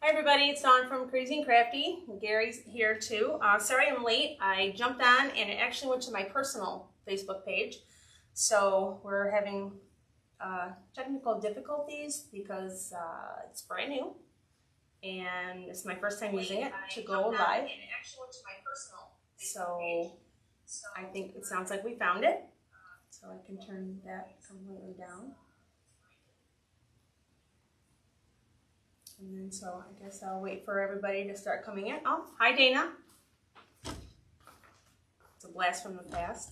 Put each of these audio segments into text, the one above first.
Hi everybody, it's Dawn from Krazy and Krafty. Gary's here too. Sorry I'm late. I jumped on and it actually went to my personal Facebook page. So we're having technical difficulties because it's brand new and it's my first time using it to go live. So I think it sounds like we found it. So I can turn that completely down. And then so I guess I'll wait for everybody to start coming in. Oh, hi Dana. It's a blast from the past.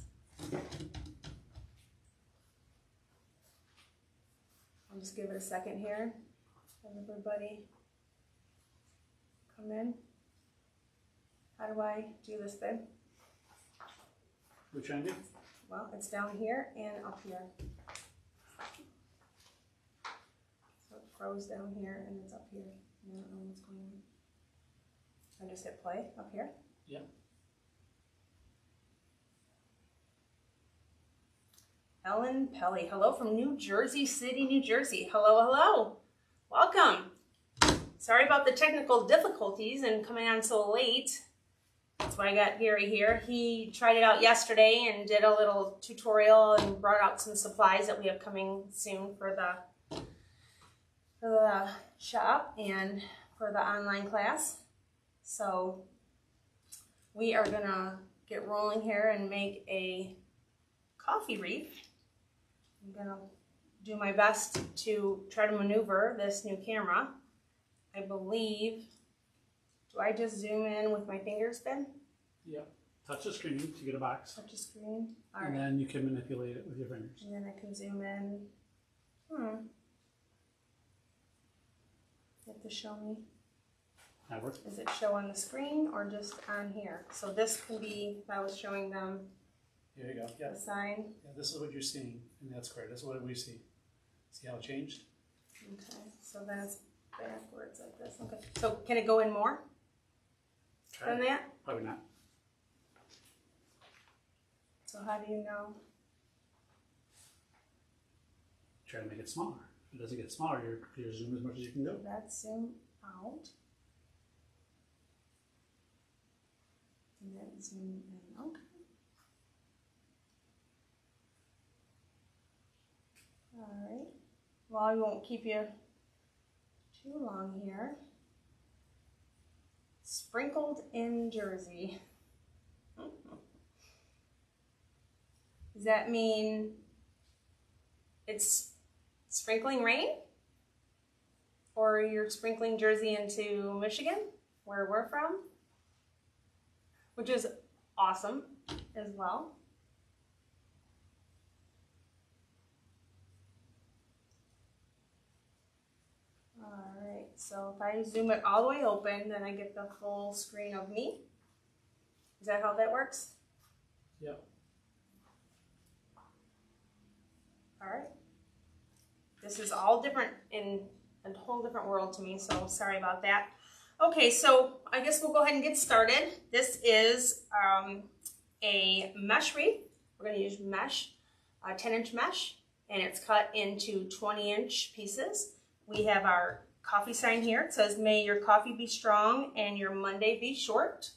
I'll just give it a second here. Let everybody come in. How do I do this, babe? Which end? Well, it's down here and up here. So it froze down here and it's up here. I don't know what's going on. I just hit play up here. Yeah. Ellen Pelly, hello from New Jersey City, New Jersey. Hello, hello. Welcome. Sorry about the technical difficulties and coming on so late. That's why I got Gary here. He tried it out yesterday and did a little tutorial and brought out some supplies that we have coming soon for the shop and for the online class. So we are gonna get rolling here and make a coffee wreath. I'm gonna do my best to try to maneuver this new camera. I believe, do I just zoom in with my fingers then? Yeah. Touch the screen to get a box. Touch the screen. All and right. then you can manipulate it with your fingers. And then I can zoom in. You have to show me. That works. Does it show on the screen or just on here? So this can be, if I was showing them Here you go. Yeah. the sign. Yeah. This is what you're seeing, and that's correct. This is what we see. See how it changed? Okay, so then it's backwards like this. Okay, so can it go in more than that? Probably not. So how do you know? Try to make it smaller. If it doesn't get smaller, you zoom as much as you can go. Let's zoom out. And then zoom in. Okay. Alright. Well, I won't keep you too long here. Sprinkled in Jersey. Does that mean it's sprinkling rain? Or you're sprinkling Jersey into Michigan, where we're from? Which is awesome as well. Alright, so if I zoom it all the way open, then I get the full screen of me. Is that how that works? Yep. Alright. This is all different in a whole different world to me, so sorry about that. Okay, so I guess we'll go ahead and get started. This is a mesh wreath. We're going to use mesh, 10-inch mesh, and it's cut into 20-inch pieces. We have our coffee sign here. It says, "May your coffee be strong and your Monday be short."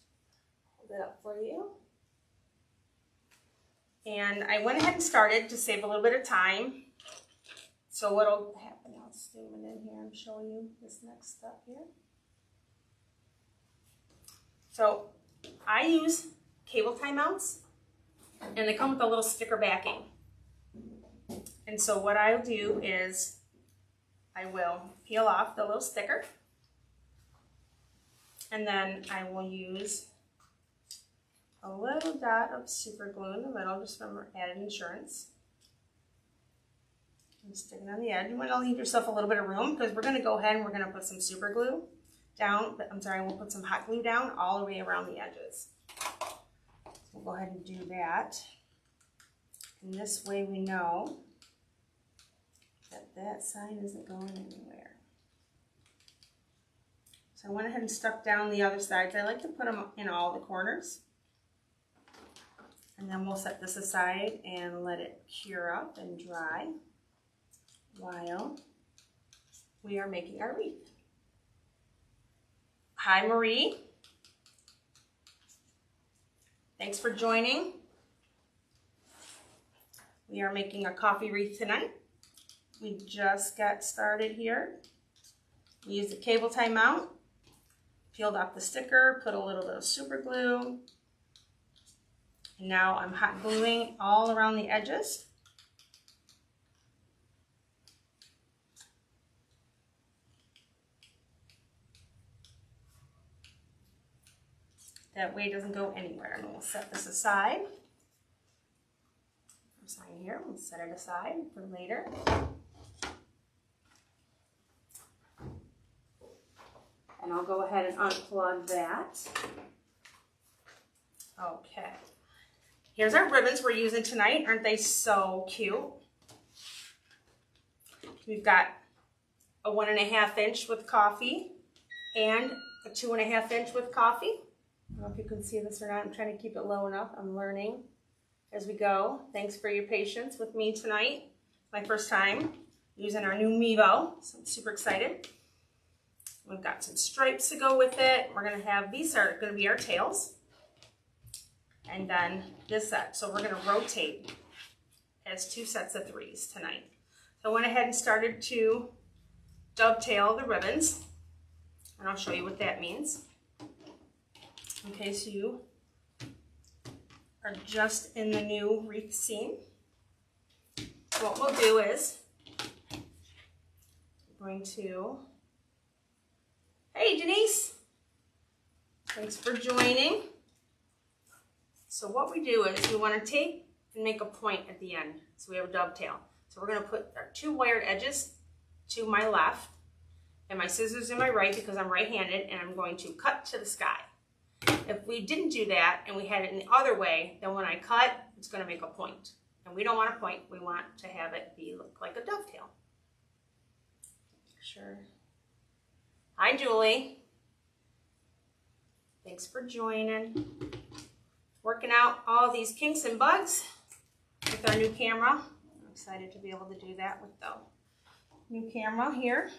Hold it up for you. And I went ahead and started to save a little bit of time. So what'll happen, I'll zoom it in here and show you this next step here. So I use cable tie mounts, and they come with a little sticker backing. And so what I'll do is I will peel off the little sticker, and then I will use a little dot of super glue in the middle, just from added insurance. And stick it on the edge. You want to leave yourself a little bit of room because we're going to go ahead and we're going to put some super glue down. We'll put some hot glue down all the way around the edges. So we'll go ahead and do that. And this way we know that that sign isn't going anywhere. So I went ahead and stuck down the other sides. I like to put them in all the corners. And then we'll set this aside and let it cure up and dry while we are making our wreath. Hi, Marie. Thanks for joining. We are making a coffee wreath tonight. We just got started here. We used a cable tie mount, peeled off the sticker, put a little bit of super glue. And now I'm hot gluing all around the edges. That way it doesn't go anywhere. And we'll set this aside. Sign here, we'll set it aside for later. And I'll go ahead and unplug that. Okay. Here's our ribbons we're using tonight. Aren't they so cute? We've got a 1.5 inch with coffee and a 2.5 inch with coffee. I don't know if you can see this or not. I'm trying to keep it low enough. I'm learning as we go. Thanks for your patience with me tonight. My first time using our new Mevo, so I'm super excited. We've got some stripes to go with it. We're gonna have, these are gonna be our tails. And then this set, so we're gonna rotate as 2 sets of 3s tonight. So I went ahead and started to dovetail the ribbons, and I'll show you what that means. In case you are just in the new wreath scene. What we'll do is, we're going to, hey Denise, thanks for joining. So what we do is we want to take and make a point at the end. So we have a dovetail. So we're going to put our 2 wired edges to my left and my scissors in my right because I'm right-handed, and I'm going to cut to the sky. If we didn't do that and we had it in the other way, then when I cut, it's going to make a point. And we don't want a point, we want to have it look like a dovetail. Sure. Hi, Julie. Thanks for joining. Working out all these kinks and bugs with our new camera. I'm excited to be able to do that with the new camera here.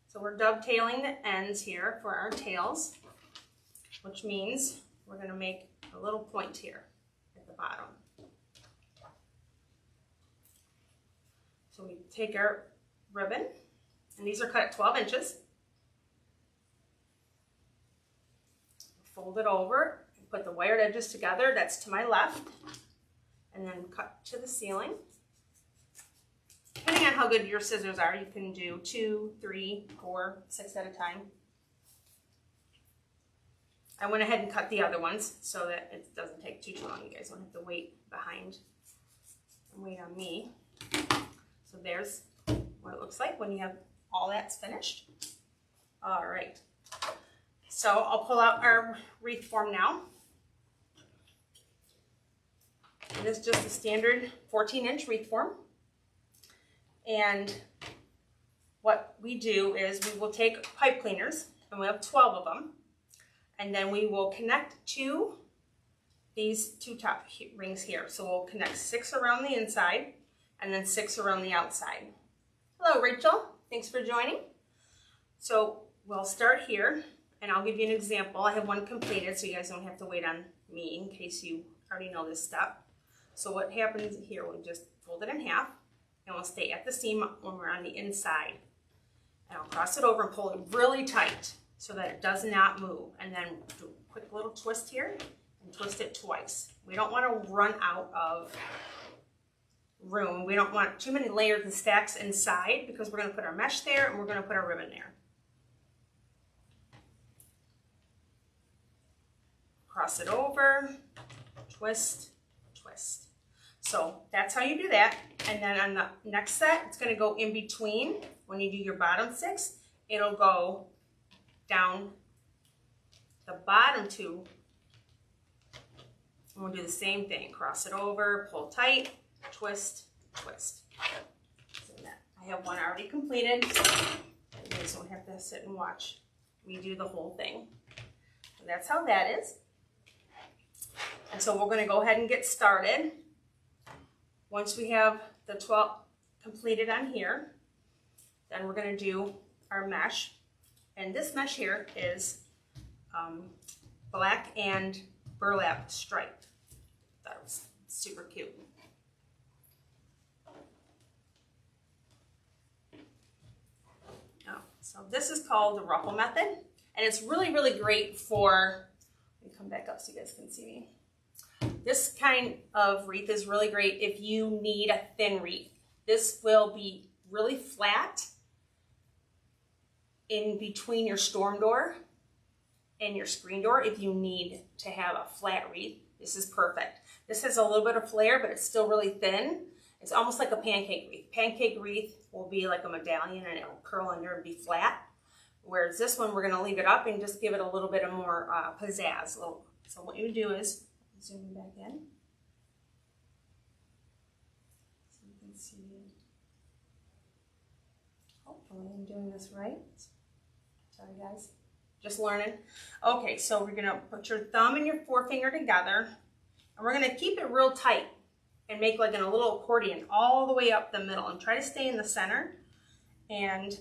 So we're dovetailing the ends here for our tails, which means we're going to make a little point here at the bottom. So we take our ribbon, and these are cut at 12 inches. Fold it over, and put the wired edges together, that's to my left, and then cut to the ceiling. Depending on how good your scissors are, you can do 2, 3, 4, 6 at a time. I went ahead and cut the other ones so that it doesn't take too long. You guys don't have to wait behind and wait on me. So there's what it looks like when you have all that's finished. All right. So I'll pull out our wreath form now. It is just a standard 14-inch wreath form. And what we do is we will take pipe cleaners, and we have 12 of them, and then we will connect to these 2 top rings here. So we'll connect 6 around the inside and then 6 around the outside. Hello, Rachel. Thanks for joining. So we'll start here, and I'll give you an example. I have one completed, so you guys don't have to wait on me in case you already know this step. So what happens here, we'll just fold it in half, and we'll stay at the seam when we're on the inside. And I'll cross it over and pull it really tight so that it does not move. And then do a quick little twist here and twist it twice. We don't want to run out of room. We don't want too many layers and stacks inside because we're going to put our mesh there and we're going to put our ribbon there. Cross it over, twist, twist. So that's how you do that. And then on the next set, it's going to go in between. When you do your bottom 6, it'll go down the bottom 2. And we'll do the same thing. Cross it over, pull tight, twist, twist. So I have one already completed, so you guys don't have to sit and watch me do the whole thing. So that's how that is. And so we're going to go ahead and get started. Once we have the 12 completed on here, then we're going to do our mesh. And this mesh here is black and burlap striped. That was super cute. Oh, so this is called the ruffle method, and it's really, really great for, let me come back up so you guys can see me. This kind of wreath is really great if you need a thin wreath. This will be really flat in between your storm door and your screen door. If you need to have a flat wreath, this is perfect. This has a little bit of flare, but it's still really thin. It's almost like a pancake wreath. Pancake wreath will be like a medallion and it will curl under and be flat. Whereas this one, we're gonna leave it up and just give it a little bit of more pizzazz. So what you do is, zoom back in. So you can see, hopefully I'm doing this right. Sorry guys, just learning. Okay, so we're gonna put your thumb and your forefinger together, and we're gonna keep it real tight and make like a little accordion all the way up the middle, and try to stay in the center. And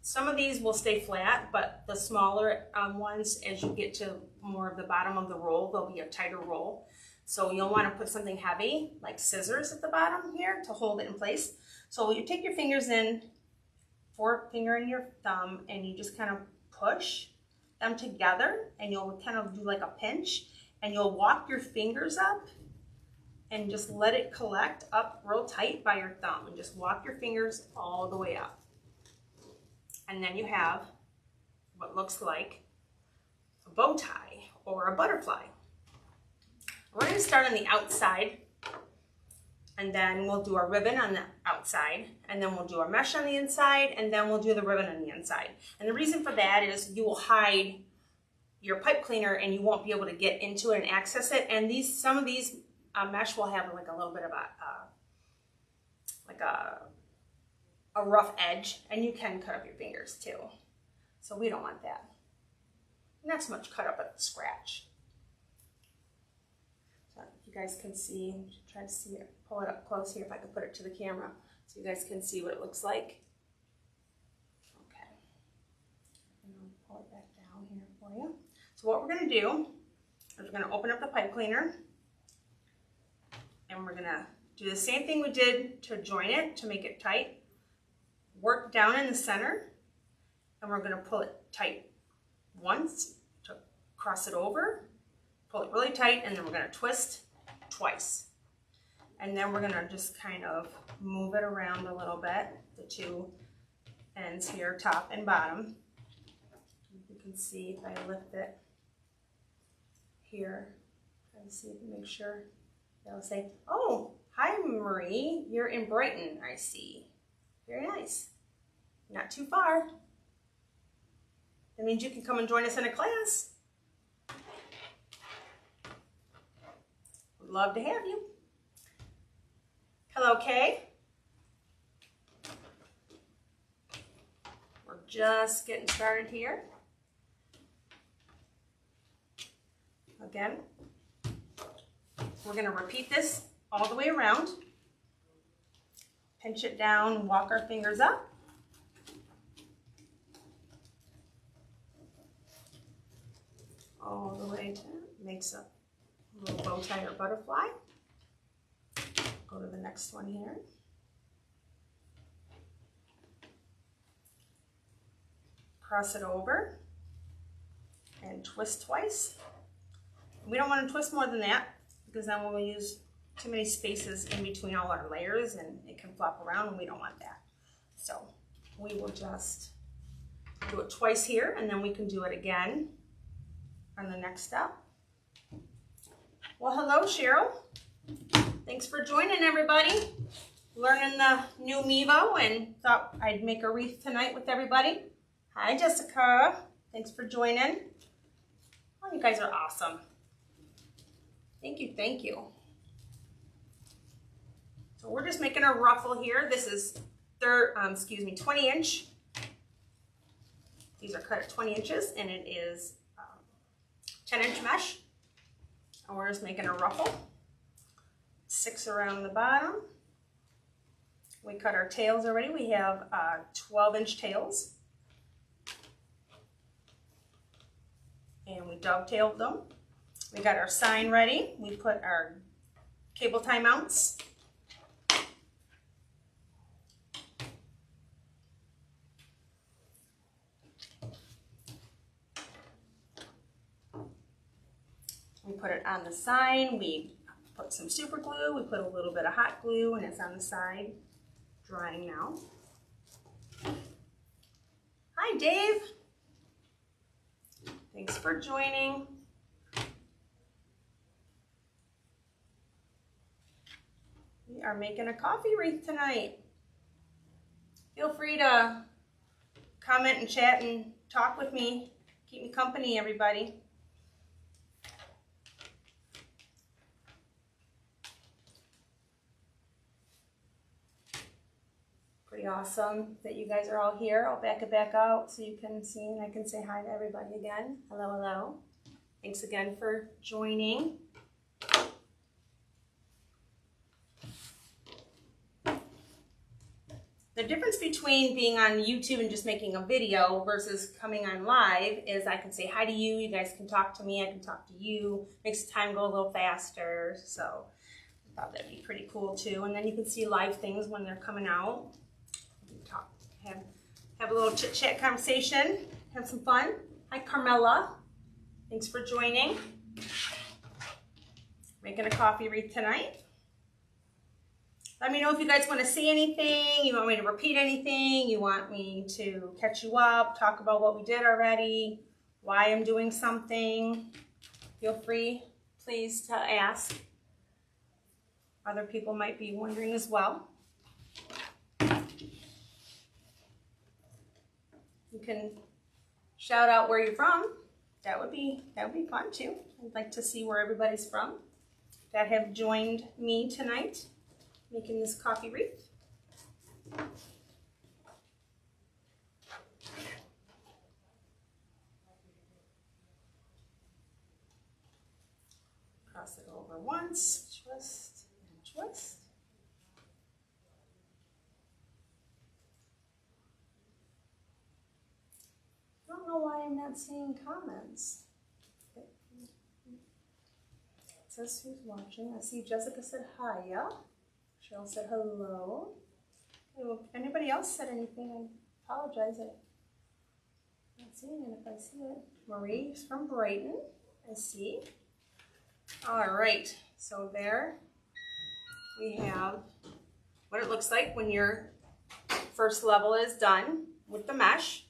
some of these will stay flat, but the smaller ones, as you get to more of the bottom of the roll, there'll be a tighter roll. So you'll want to put something heavy, like scissors at the bottom here, to hold it in place. So you take your fingers in, forefinger and your thumb, and you just kind of push them together, and you'll kind of do like a pinch, and you'll walk your fingers up and just let it collect up real tight by your thumb, and just walk your fingers all the way up. And then you have what looks like a bow tie or a butterfly. We're going to start on the outside, and then we'll do our ribbon on the outside, and then we'll do our mesh on the inside, and then we'll do the ribbon on the inside. And the reason for that is you will hide your pipe cleaner and you won't be able to get into it and access it. And some of these mesh will have like a little bit of a rough edge, and you can cut up your fingers too. So we don't want that. Not so much cut up at the scratch. So if you guys can see, try to see it, pull it up close here if I can put it to the camera so you guys can see what it looks like. Okay. And I'll pull it back down here for you. So what we're gonna do is we're gonna open up the pipe cleaner, and we're gonna do the same thing we did to join it, to make it tight. Work down in the center, and we're going to pull it tight once to cross it over, pull it really tight, and then we're going to twist twice. And then we're going to just kind of move it around a little bit, the two ends here, top and bottom. You can see if I lift it here, try to see if you make sure. They'll say, oh, hi Marie, you're in Brighton, I see. Very nice. Not too far. That means you can come and join us in a class. We'd love to have you. Hello, Kay. We're just getting started here. Again, we're going to repeat this all the way around. Pinch it down, walk our fingers up. All the way to, makes a little bow tie or butterfly. Go to the next one here. Cross it over and twist twice. We don't want to twist more than that, because then we'll use too many spaces in between all our layers and it can flop around, and we don't want that. So we will just do it twice here, and then we can do it again on the next step. Well, hello, Cheryl. Thanks for joining, everybody. Learning the new Mevo, and thought I'd make a wreath tonight with everybody. Hi, Jessica. Thanks for joining. Oh, you guys are awesome. Thank you, thank you. So we're just making a ruffle here. This is 20 inch. These are cut at 20 inches, and it is 10-inch mesh. And we're just making a ruffle. 6 around the bottom. We cut our tails already. We have 12-inch tails. dovetailed them. We got our sign ready. We put our cable tie mounts. We put it on the sign. We put some super glue. We put a little bit of hot glue, and it's on the side, drying now. Hi, Dave. Thanks for joining. We are making a coffee wreath tonight. Feel free to comment and chat and talk with me. Keep me company, everybody. Pretty awesome that you guys are all here. I'll back it back out so you can see and I can say hi to everybody again. Hello, hello. Thanks again for joining. The difference between being on YouTube and just making a video versus coming on live is I can say hi to you, you guys can talk to me, I can talk to you, makes the time go a little faster, so I thought that'd be pretty cool too. And then you can see live things when they're coming out. Talk, have a little chit chat conversation, have some fun. Hi Carmela, thanks for joining. Making a coffee wreath tonight. Let me know if you guys want to see anything, you want me to repeat anything, you want me to catch you up, talk about what we did already, why I'm doing something. Feel free, please, to ask. Other people might be wondering as well. You can shout out where you're from. That would be fun too. I'd like to see where everybody's from that have joined me tonight making this coffee wreath. Cross it over once, twist and twist. I don't know why I'm not seeing comments. It says who's watching. I see Jessica said hiya. Cheryl said hello. Okay, well, if anybody else said anything, I apologize. I'm not seeing it if I see it. Marie's from Brighton, I see. All right, so there we have what it looks like when your first level is done with the mesh.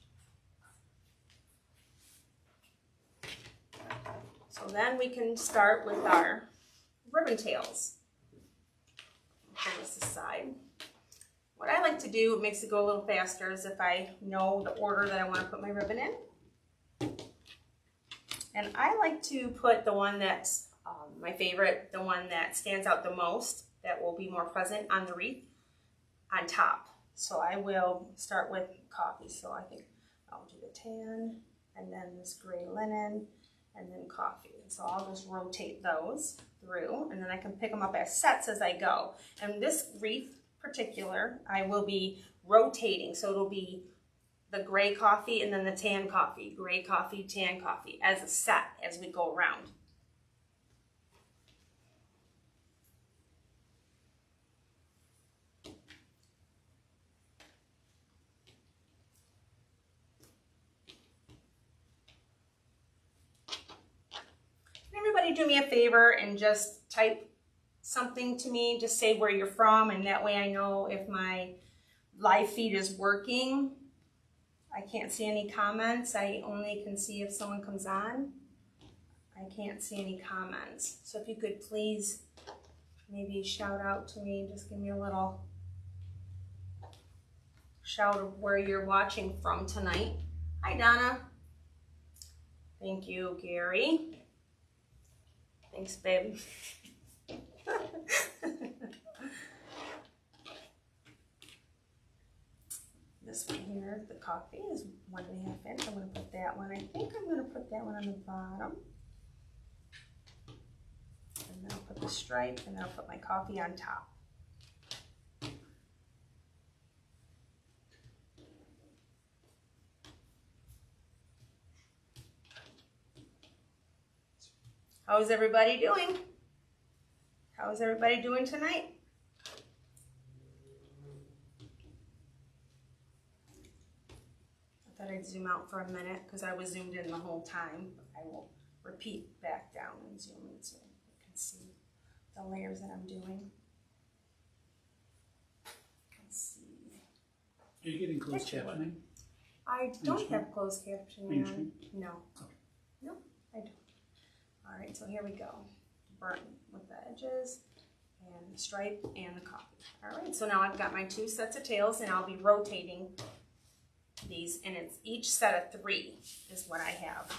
So then we can start with our ribbon tails. Pull this aside. What I like to do, it makes it go a little faster, is if I know the order that I want to put my ribbon in. And I like to put the one that's my favorite, the one that stands out the most, that will be more present on the wreath, on top. So I will start with coffee. So I think I'll do the tan, and then this gray linen, and then coffee. So I'll just rotate those through, and then I can pick them up as sets as I go. And this wreath particular, I will be rotating, so it'll be the gray coffee and then the tan coffee, gray coffee, tan coffee, as a set as we go around. Everybody do me a favor and just type something to me, just say where you're from, and that way I know if my live feed is working. I can't see any comments. I only can see if someone comes on. I can't see any comments. So if you could please maybe shout out to me, just give me a little shout of where you're watching from tonight. Hi Donna. Thank you, Gary. Thanks, babe. This one here, the coffee, is 1.5 inch. I'm going to put that one. I think I'm going to put that one on the bottom. And then I'll put the stripe, and then I'll put my coffee on top. How's everybody doing? How's everybody doing tonight? I thought I'd zoom out for a minute because I was zoomed in the whole time. I will repeat back down and zoom in so you can see the layers that I'm doing. Let's see. Are you getting closed captioning? I don't have closed captioning on. No. Okay. No, I don't. All right, so here we go. Burn with the edges and the stripe and the coffee. All right, so now I've got my 2 sets of tails and I'll be rotating these, and it's each set of 3 is what I have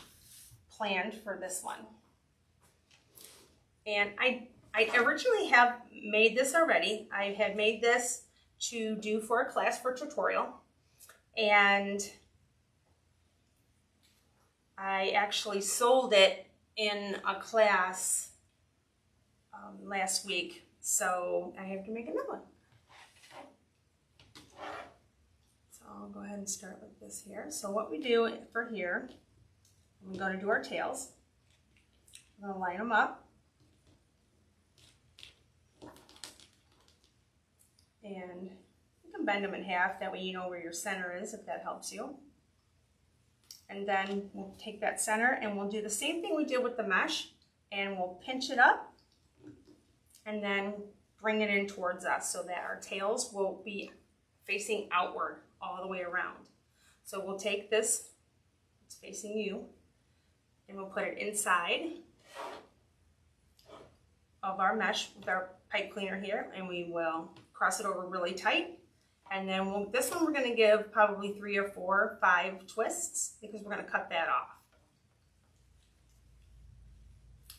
planned for this one. And I originally have made this already. I had made this to do for a class for tutorial, and I actually sold it in a class last week, so I have to make another one. So I'll go ahead and start with this here. So what we do for here, we're going to do our tails. We're going to line them up. And you can bend them in half, that way you know where your center is, if that helps you. And then we'll take that center and we'll do the same thing we did with the mesh, and we'll pinch it up and then bring it in towards us so that our tails will be facing outward all the way around. So we'll take this, it's facing you, and we'll put it inside of our mesh with our pipe cleaner here, and we will cross it over really tight. And then this one we're going to give probably 3 or 4 or 5 twists because we're going to cut that off.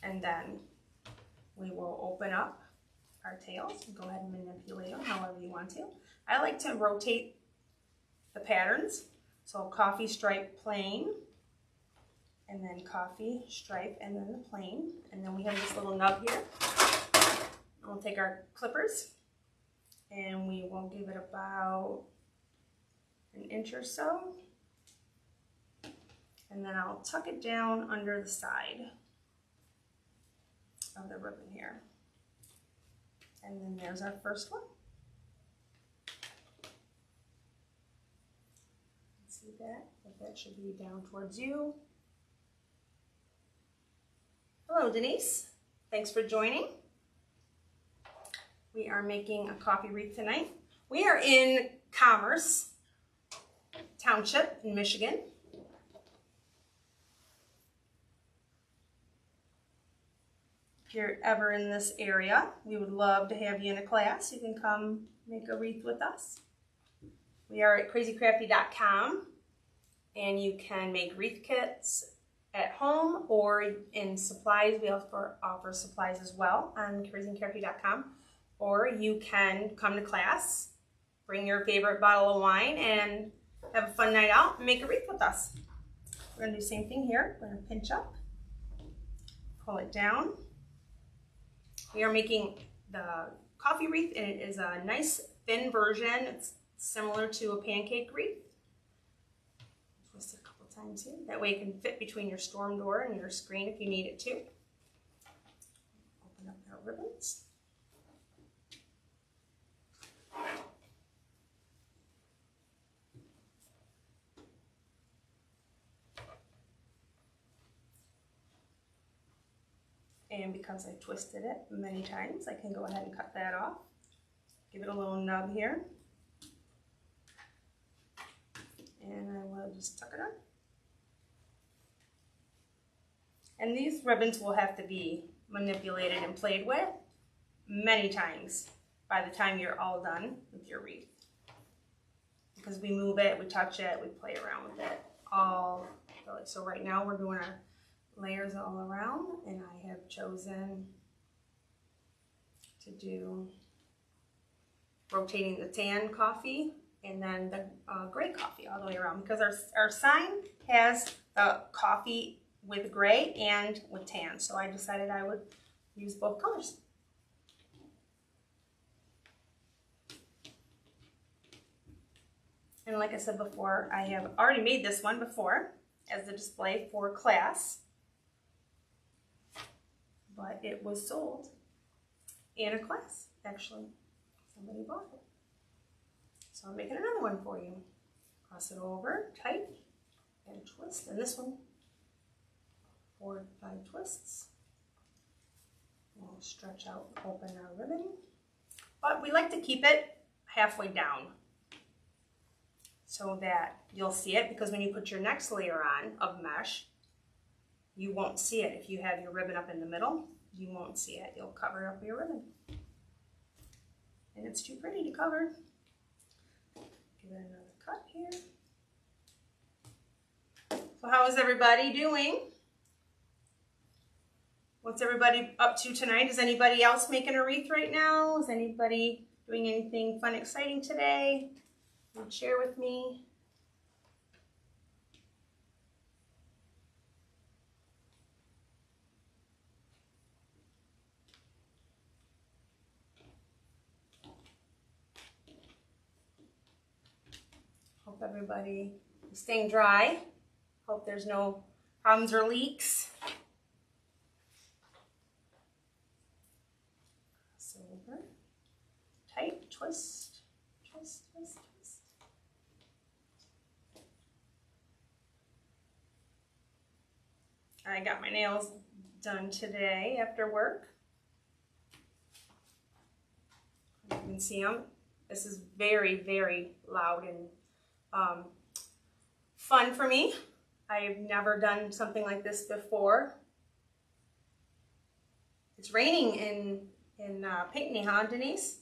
And then we will open up our tails and go ahead and manipulate them however you want to. I like to rotate the patterns. So coffee, stripe, plain, and then coffee, stripe, and then the plain. And then we have this little nub here. And we'll take our clippers and we will give it about an inch or so. And then I'll tuck it down under the side of the ribbon here. And then there's our first one. See that? But that should be down towards you. Hello, Denise. Thanks for joining. We are making a coffee wreath tonight. We are in Commerce Township in Michigan. If you're ever in this area, we would love to have you in a class. You can come make a wreath with us. We are at crazykrafty.com, and you can make wreath kits at home or in supplies. We offer supplies as well on crazykrafty.com. Or you can come to class, bring your favorite bottle of wine, and have a fun night out and make a wreath with us. We're going to do the same thing here. We're going to pinch up, pull it down. We are making the coffee wreath, and it is a nice thin version. It's similar to a pancake wreath. Twist it a couple times here. That way it can fit between your storm door and your screen if you need it to. Open up our ribbons. And because I twisted it many times, I can go ahead and cut that off. Give it a little nub here. And I will just tuck it on. And these ribbons will have to be manipulated and played with many times by the time you're all done with your wreath. Because we move it, we touch it, we play around with it all. So right now we're doing our layers all around, and I have chosen to do rotating the tan coffee and then the gray coffee all the way around, because our sign has the coffee with gray and with tan, so I decided I would use both colors. And like I said before, I have already made this one before as a display for class. but it was sold in a class, actually. Somebody bought it. So I'm making another one for you. Cross it over tight and twist. And this one, 4 to 5 twists. We'll stretch out, open our ribbon. But we like to keep it halfway down so that you'll see it, because when you put your next layer on of mesh, you won't see it. If you have your ribbon up in the middle, you won't see it. You'll cover up your ribbon. And it's too pretty to cover. Give it another cut here. So how is everybody doing? What's everybody up to tonight? Is anybody else making a wreath right now? Is anybody doing anything fun, exciting today? You can share with me. Hope everybody is staying dry. Hope there's no problems or leaks. Over, tight, twist, twist, twist, twist. I got my nails done today after work. You can see them. This is very, very loud and fun for me. I've never done something like this before. It's raining in Pinckney, huh, Denise?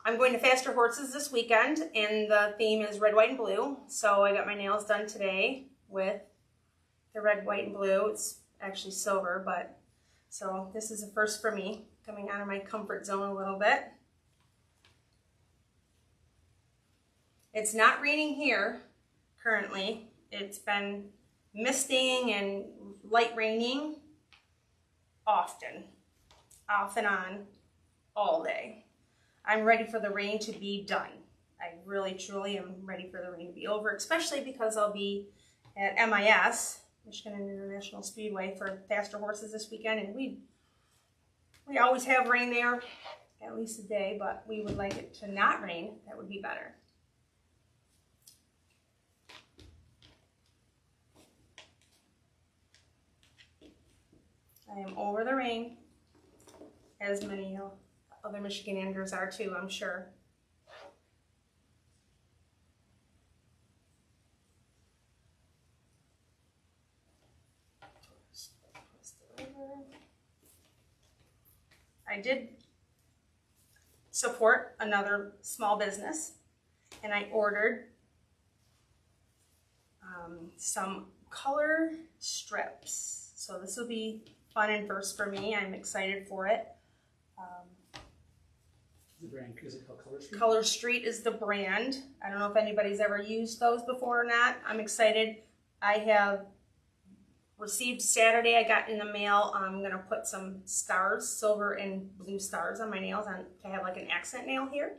I'm going to Faster Horses this weekend, and the theme is red, white, and blue. So I got my nails done today with the red, white, and blue. It's actually silver, but so this is a first for me, coming out of my comfort zone a little bit. It's not raining here currently. It's been misting and light raining often. Off and on all day. I'm ready for the rain to be done. I really, truly am ready for the rain to be over, especially because I'll be at MIS, Michigan International Speedway, for Faster Horses this weekend, and we always have rain there, at least a day, but we would like it to not rain. That would be better. I am over the rain, as many other Michiganders are too, I'm sure. I did support another small business, and I ordered some color strips. So this will be fun and first for me. I'm excited for it. The brand, is it called Color Street? Color Street is the brand. I don't know if anybody's ever used those before or not. I'm excited. I have received Saturday, I got in the mail, I'm going to put some stars, silver and blue stars on my nails to have like an accent nail here.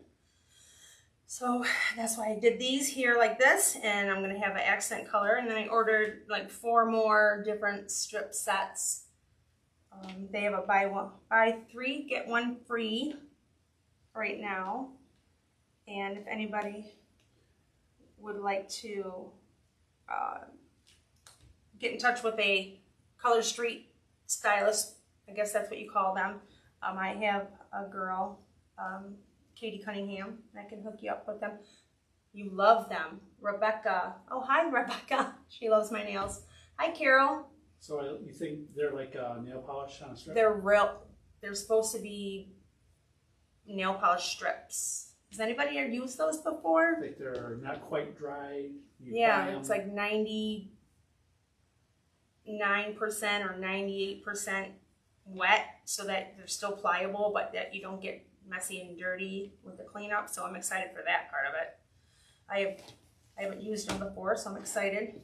So that's why I did these here like this, and I'm going to have an accent color. And then I ordered like 4 more different strip sets. They have a buy 3, get 1 free right now. And if anybody would like to get in touch with a Color Street stylist, I guess that's what you call them. I have a girl, Katie Cunningham, I can hook you up with them. You love them. Rebecca. Oh, hi, Rebecca. She loves my nails. Hi, Carol. So you think they're like nail polish on a strip? They're supposed to be nail polish strips. Has anybody ever used those before? Like they're not quite dry. Yeah, it's like 99% or 98% wet, so that they're still pliable, but that you don't get messy and dirty with the cleanup. So I'm excited for that part of it. I haven't used them before, so I'm excited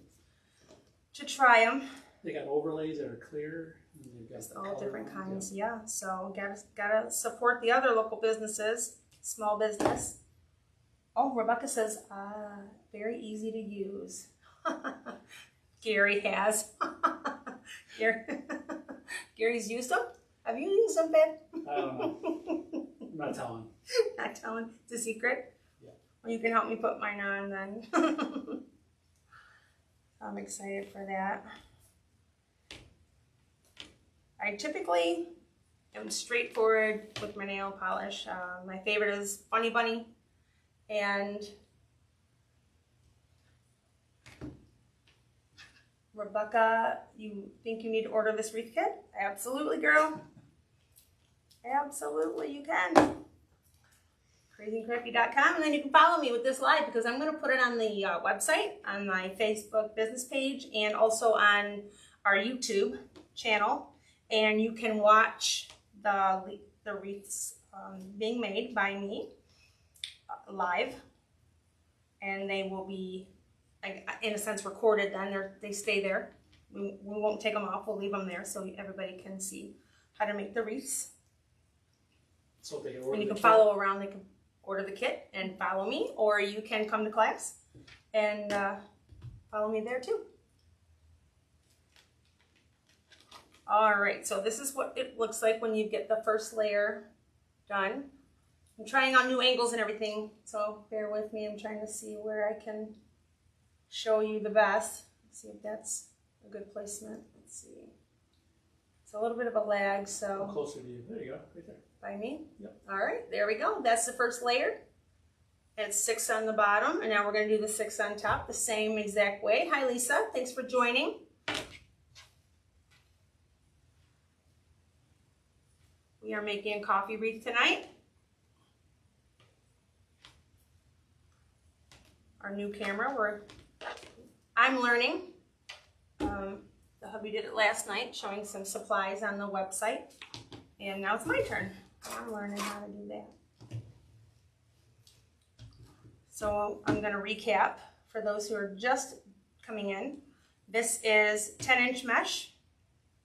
to try them. They got overlays that are clear. And they've got all different kinds, yeah. So gotta support the other local businesses, small business. Oh, Rebecca says, very easy to use. Gary has. Gary's used them? Have you used them, babe? I don't know. I'm not telling. Not telling. It's a secret? Yeah. Well, you can help me put mine on then. I'm excited for that. I typically am straightforward with my nail polish. My favorite is Funny Bunny. And Rebecca, you think you need to order this wreath kit? Absolutely, girl. Absolutely, you can. KrazyandKrafty.com, and then you can follow me with this live because I'm going to put it on the website, on my Facebook business page, and also on our YouTube channel. And you can watch the wreaths being made by me live, and they will be, in a sense, recorded. Then they stay there. We won't take them off. We'll leave them there so everybody can see how to make the wreaths. So they order and you the can kit. follow around. They can order the kit and follow me, or you can come to class and follow me there too. All right, so this is what it looks like when you get the first layer done. I'm trying on new angles and everything, so bear with me. I'm trying to see where I can show you the best. Let's see if that's a good placement. Let's see. It's a little bit of a lag, so. How closer to you? There you go, right there. By me? Yep. All right, there we go. That's the first layer. And it's 6 on the bottom, and now we're going to do the 6 on top the same exact way. Hi, Lisa. Thanks for joining. We are making a coffee wreath tonight. Our new camera, I'm learning. The hubby did it last night, showing some supplies on the website. And now it's my turn. I'm learning how to do that. So I'm going to recap for those who are just coming in. This is 10-inch mesh,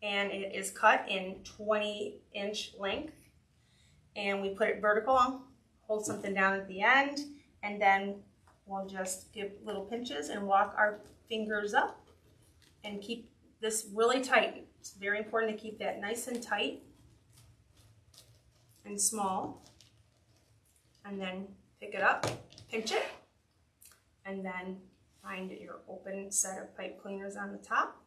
and it is cut in 20-inch length. And we put it vertical, hold something down at the end, and then we'll just give little pinches and walk our fingers up and keep this really tight. It's very important to keep that nice and tight and small, and then pick it up, pinch it, and then find your open set of pipe cleaners on the top.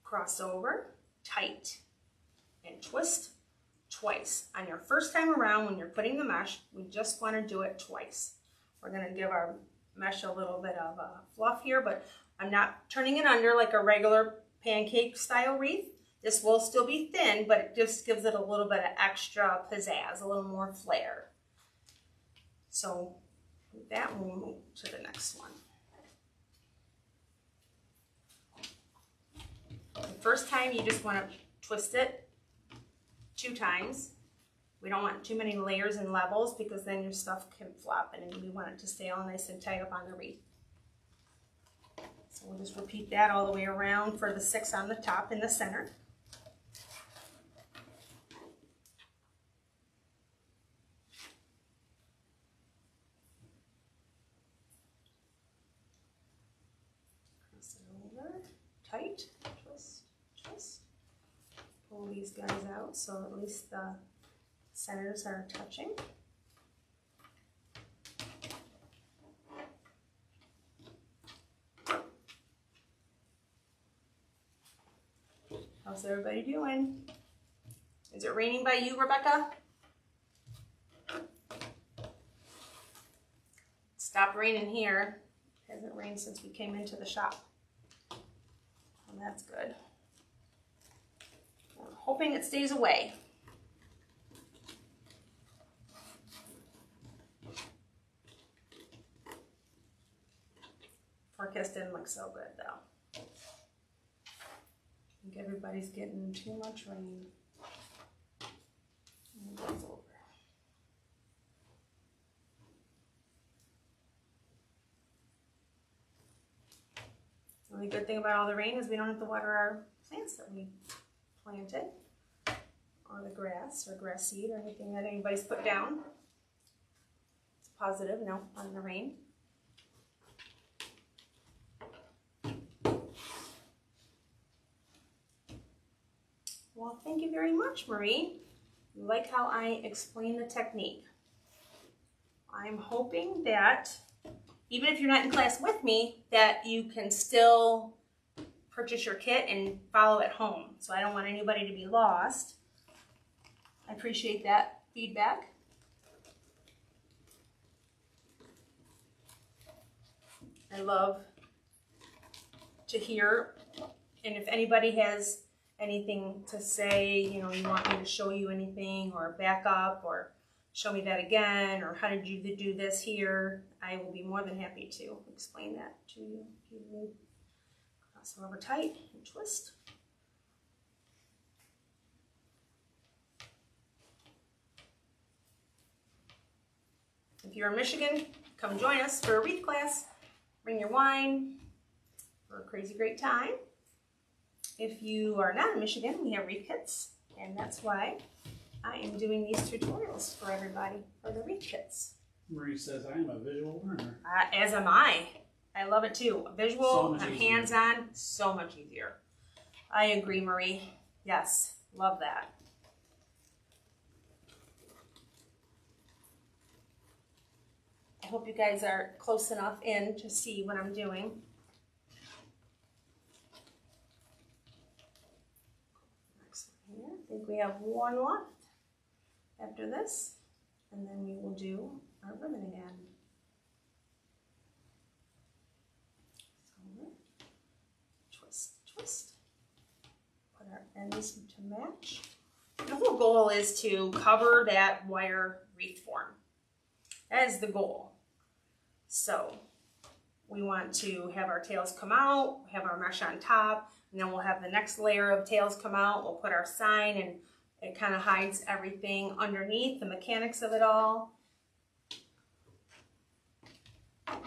Cross over, tight, and twist twice. On your first time around when you're putting the mesh, we just want to do it twice. We're going to give our mesh a little bit of fluff here, but I'm not turning it under like a regular pancake style wreath. This will still be thin, but it just gives it a little bit of extra pizzazz, a little more flair. So with that, we'll move to the next one. The first time you just want to twist it 2 times. We don't want too many layers and levels because then your stuff can flop, and we want it to stay all nice and tight up on the wreath. So we'll just repeat that all the way around for the 6 on the top in the center. Cross it over, tight, twist, twist. Pull these guys out so at least the centers are touching. How's everybody doing? Is it raining by you, Rebecca? It stopped raining here. It hasn't rained since we came into the shop. Well, that's good. I'm hoping it stays away. Forecast didn't look so good though. I think everybody's getting too much rain. And it goes over. The only good thing about all the rain is we don't have to water our plants that we planted, or the grass or grass seed or anything that anybody's put down. It's a positive note on the rain. Well, thank you very much, Marie. You like how I explain the technique. I'm hoping that even if you're not in class with me, that you can still purchase your kit and follow at home. So I don't want anybody to be lost. I appreciate that feedback. I love to hear, and if anybody has anything to say, you know, you want me to show you anything or back up or show me that again, or how did you do this here, I will be more than happy to explain that to you. If you need, cross them over tight and twist. If you're in Michigan, come join us for a wreath class. Bring your wine for a crazy great time. If you are not in Michigan, we have wreath kits, and that's why I am doing these tutorials for everybody for the wreath kits. Marie says, I am a visual learner. As am I. I love it too. Visual, So much easier. hands-on, so much easier. I agree, Marie. Yes, love that. I hope you guys are close enough in to see what I'm doing. Next one here. I think we have one left after this, and then we will do our ribbon again. So, twist, twist. Put our ends to match. The whole goal is to cover that wire wreath form. That is the goal. So we want to have our tails come out, have our mesh on top, and then we'll have the next layer of tails come out. We'll put our sign, and it kind of hides everything underneath, the mechanics of it all. All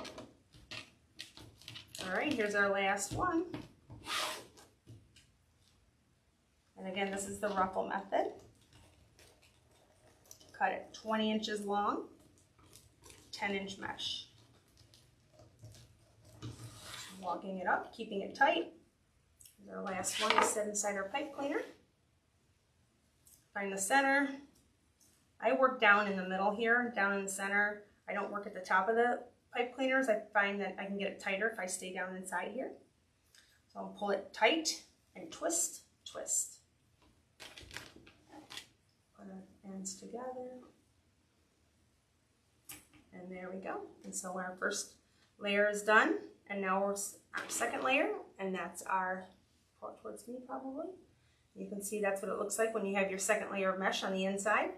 right, here's our last one. And again, this is the ruffle method. Cut it 20 inches long, 10-inch mesh. Walking it up, keeping it tight. Our last one is set inside our pipe cleaner. Find the center. I work down in the middle here, down in the center. I don't work at the top of the pipe cleaners. I find that I can get it tighter if I stay down inside here. So I'll pull it tight and twist, twist. Put our ends together. And there we go. And so our first layer is done. And now we're our second layer, and that's our, pull it towards me probably. You can see that's what it looks like when you have your second layer of mesh on the inside.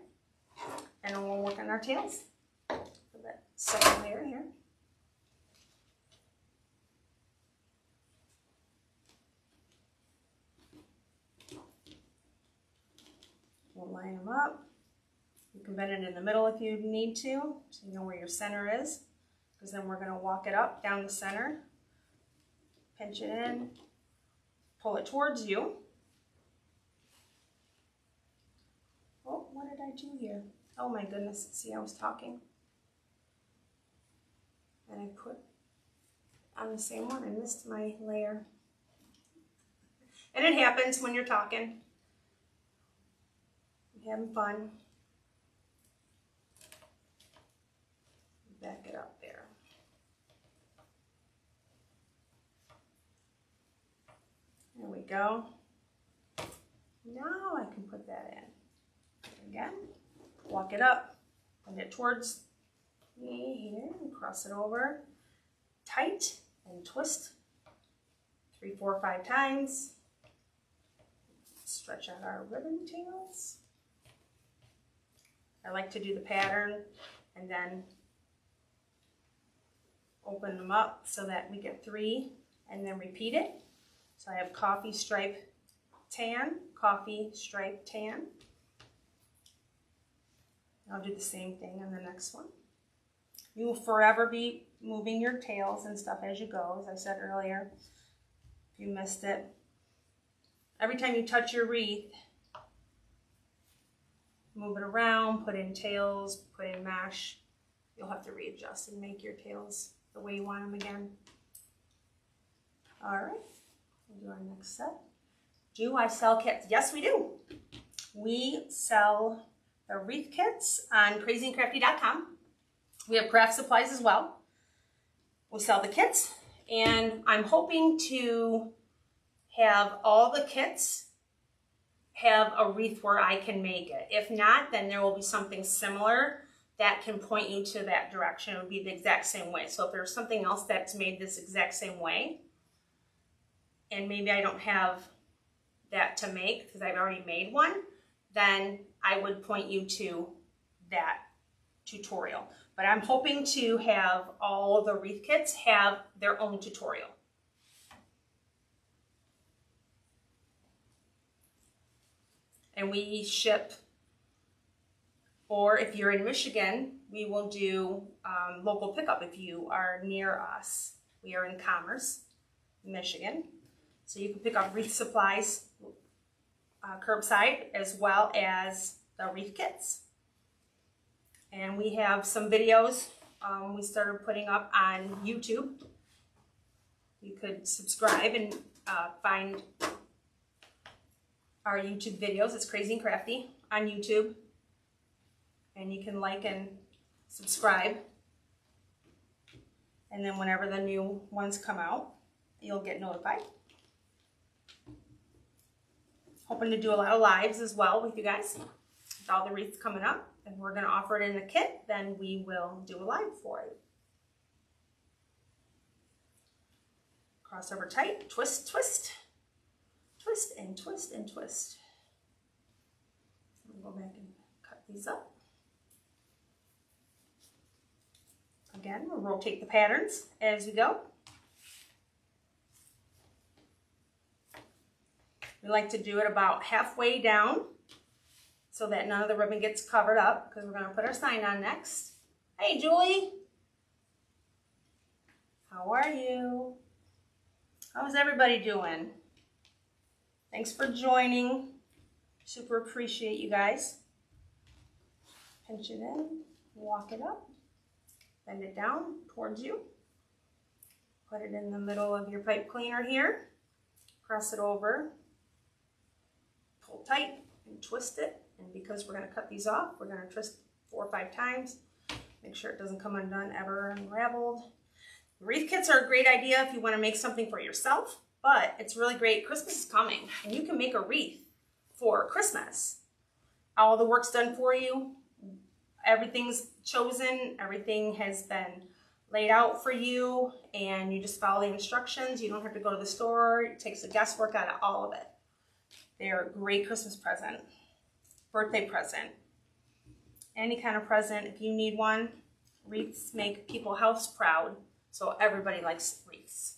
And then we'll work on our tails for that second layer here. We'll line them up. You can bend it in the middle if you need to, so you know where your center is. Because then we're going to walk it up down the center, pinch it in, pull it towards you. Oh, what did I do here? Oh my goodness, see, I was talking. And I put on the same one, I missed my layer. And it happens when you're talking. You're having fun. Back it up there. There we go. Now I can put that in. Again, walk it up, bend it towards me here, and cross it over. Tight and twist 3, 4, 5 times. Stretch out our ribbon tails. I like to do the pattern and then open them up so that we get 3 and then repeat it. So I have coffee stripe tan, coffee stripe tan. I'll do the same thing on the next one. You will forever be moving your tails and stuff as you go, as I said earlier, if you missed it. Every time you touch your wreath, move it around, put in tails, put in mesh. You'll have to readjust and make your tails the way you want them again. All right, we'll do our next set. Do I sell kits? Yes, we do. We sell the wreath kits on crazyandkrafty.com. We have craft supplies as well. We sell the kits, and I'm hoping to have all the kits have a wreath where I can make it. If not, then there will be something similar that can point you to that direction. It would be the exact same way. So if there's something else that's made this exact same way, and maybe I don't have that to make because I've already made one, then I would point you to that tutorial. But I'm hoping to have all of the wreath kits have their own tutorial. And we ship, or if you're in Michigan, we will do local pickup if you are near us. We are in Commerce, Michigan. So you can pick up wreath supplies curbside as well as the wreath kits. And we have some videos we started putting up on YouTube. You could subscribe and find our YouTube videos. It's Krazy and Krafty on YouTube. And you can like and subscribe. And then whenever the new ones come out, you'll get notified. Hoping to do a lot of lives as well with you guys. With all the wreaths coming up. If we're going to offer it in the kit, then we will do a live for it. Crossover tight, twist, twist. Twist and twist and twist. We'll go back and cut these up. Again, we'll rotate the patterns as we go. We like to do it about halfway down so that none of the ribbon gets covered up because we're going to put our sign on next. Hey, Julie. How are you? How's everybody doing? Thanks for joining. Super appreciate you guys. Pinch it in, walk it up, bend it down towards you. Put it in the middle of your pipe cleaner here. Press it over. Pull tight and twist it. And because we're going to cut these off, we're going to twist 4 or 5 times. Make sure it doesn't come undone, ever unraveled. Wreath kits are a great idea if you want to make something for yourself, but it's really great. Christmas is coming, and you can make a wreath for Christmas. All the work's done for you. Everything's chosen. Everything has been laid out for you, and you just follow the instructions. You don't have to go to the store. It takes the guesswork out of all of it. They're a great Christmas present, birthday present, any kind of present. If you need one, wreaths make people house proud, so everybody likes wreaths.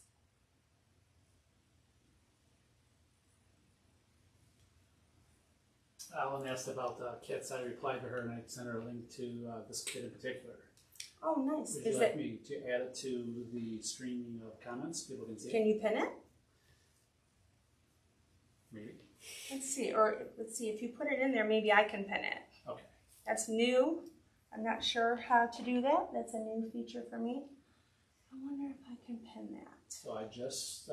Alan asked about the kits. I replied to her and I sent her a link to this kit in particular. Oh, nice. Would you like me to add it to the streaming of comments? People can see it. Can you pin it? Maybe. Let's see, or let's see, if you put it in there, maybe I can pin it. Okay. That's new. I'm not sure how to do that. That's a new feature for me. I wonder if I can pin that. So I just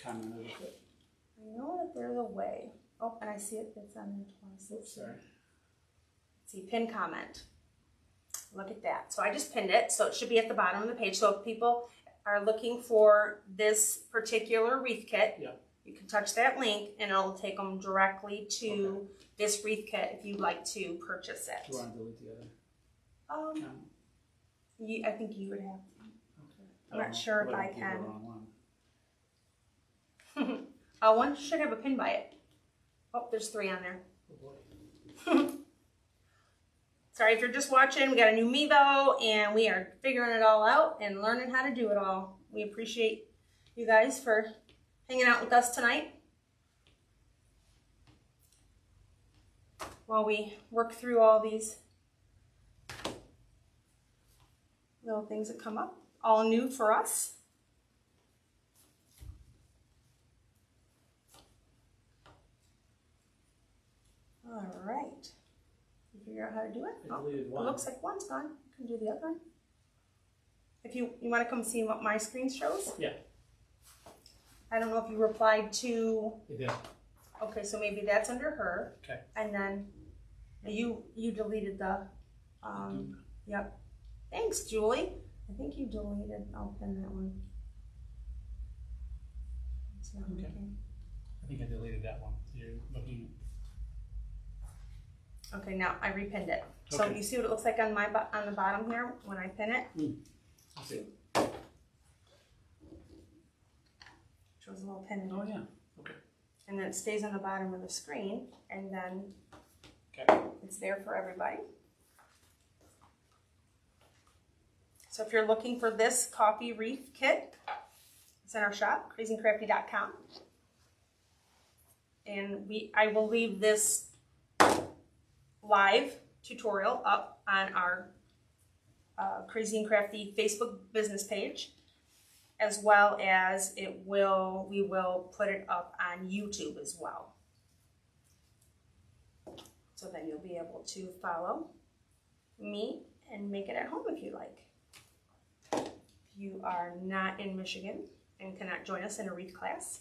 commented with it. I know that there's a way. Oh, and I see it. It's on there twice. Let's see. Sorry. Let's see, pin comment. Look at that. So I just pinned it, so it should be at the bottom of the page. So if people are looking for this particular wreath kit, yep, you can touch that link and it'll take them directly to this wreath kit if you'd like to purchase it. Do you want to delete the other comment? I think you would have to. Okay. I'm not sure if I The can. wrong one. One should have a pin by it. Oh, there's 3 on there. Oh boy. Sorry if you're just watching. We got a new Mevo and we are figuring it all out and learning how to do it all. We appreciate you guys for hanging out with us tonight while we work through all these little things that come up. All new for us. All right. You figure out how to do it? I deleted It one. looks like one's gone. You can do the other one. If you want to come see what my screen shows. Yeah. I don't know if you replied to. It did. Okay, so maybe that's under her. Okay. And then you deleted the, yep. Thanks, Julie. I think you deleted, I'll pin that one. Let's see how it Okay. came. I think I deleted that one. You're looking. Okay, now I repinned it. So Okay. you see what it looks like on on the bottom here when I pin it? I see. Shows a little pin. Oh yeah. Okay. And then it stays on the bottom of the screen, and then Okay. it's there for everybody. So if you're looking for this coffee wreath kit, it's in our shop, krazyandkrafty.com. And I will leave this live tutorial up on our Krazy and Krafty Facebook business page, as well as we will put it up on YouTube as well. So then you'll be able to follow me and make it at home if you like. If you are not in Michigan and cannot join us in a wreath class,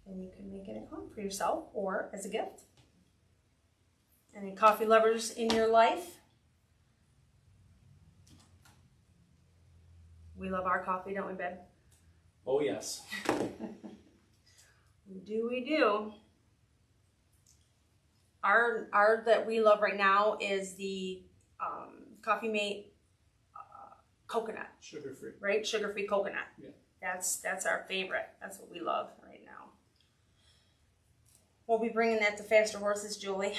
then you can make it at home for yourself or as a gift. Any coffee lovers in your life? We love our coffee, don't we, babe? Oh yes. We do. Our that we love right now is the Coffee Mate coconut. Sugar free. Right? Sugar-free coconut. Yeah. That's our favorite. That's what we love right now. We'll be bringing that to Faster Horses, Julie.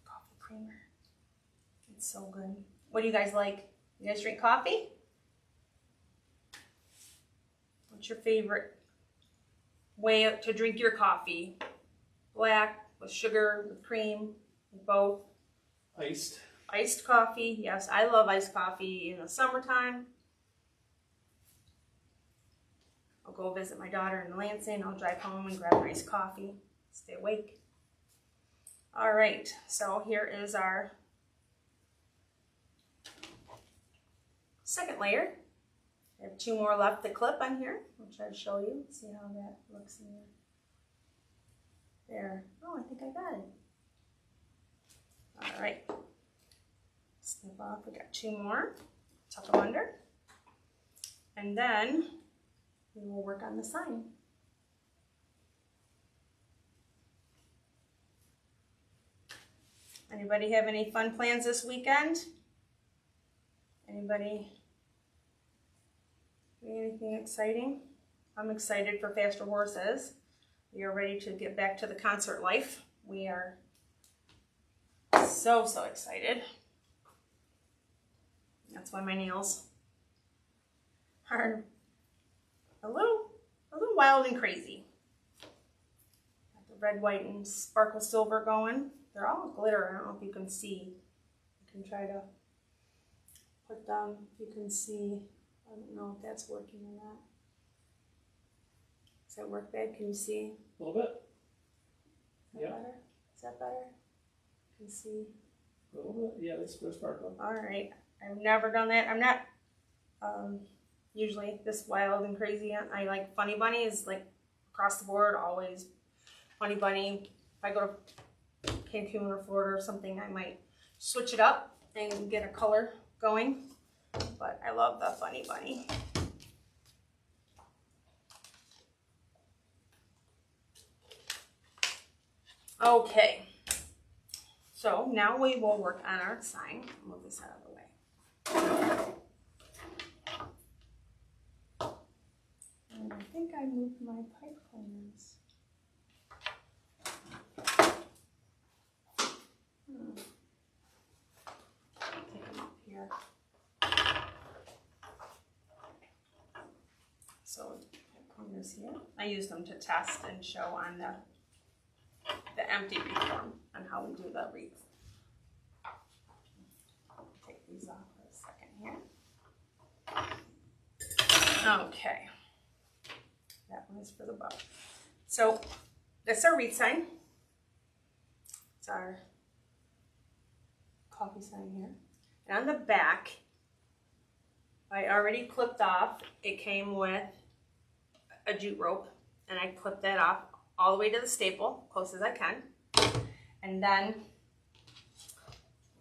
Coffee creamer. It's so good. What do you guys like? You guys drink coffee? What's your favorite way to drink your coffee? Black, with sugar, with cream, with both? Iced. Iced coffee. Yes, I love iced coffee in the summertime. I'll go visit my daughter in Lansing. I'll drive home and grab an iced coffee. Stay awake. All right, so here is our second layer. I have 2 more left to clip on here. I'll try to show you. See how that looks in there. There. Oh, I think I got it. All right. Snip off. We got 2 more. Tuck them under. And then we will work on the sign. Anybody have any fun plans this weekend? Anybody doing anything exciting? I'm excited for Faster Horses. We are ready to get back to the concert life. We are so excited. That's why my nails are a little wild and crazy. Got the red, white, and sparkle silver going. They're all glitter. I don't know if you can see. I can try to put down if you can see. I don't know if that's working or not. Does that work, babe? Can you see? A little bit. Is that Yeah. better? Is that better? Can you see? A little bit. Yeah, that's good sparkle. All right. I've never done that. I'm not usually this wild and crazy. I like Funny Bunny is like across the board, always Funny Bunny. If I go to Cancun or Florida or something, I might switch it up and get a color going. But I love the Funny Bunny. Okay. So now we will work on our sign. I'll move this out of the way. And I think I moved my pipe cleaners. Take them up here. So pipe cleaners here. I use them to test and show on the empty wreath form on how we do the wreath. Take these off for a second here. Okay. That one is for the bow. So that's our wreath sign. It's our coffee sign here. And on the back, I already clipped off. It came with a jute rope and I clip that off all the way to the staple, close as I can. And then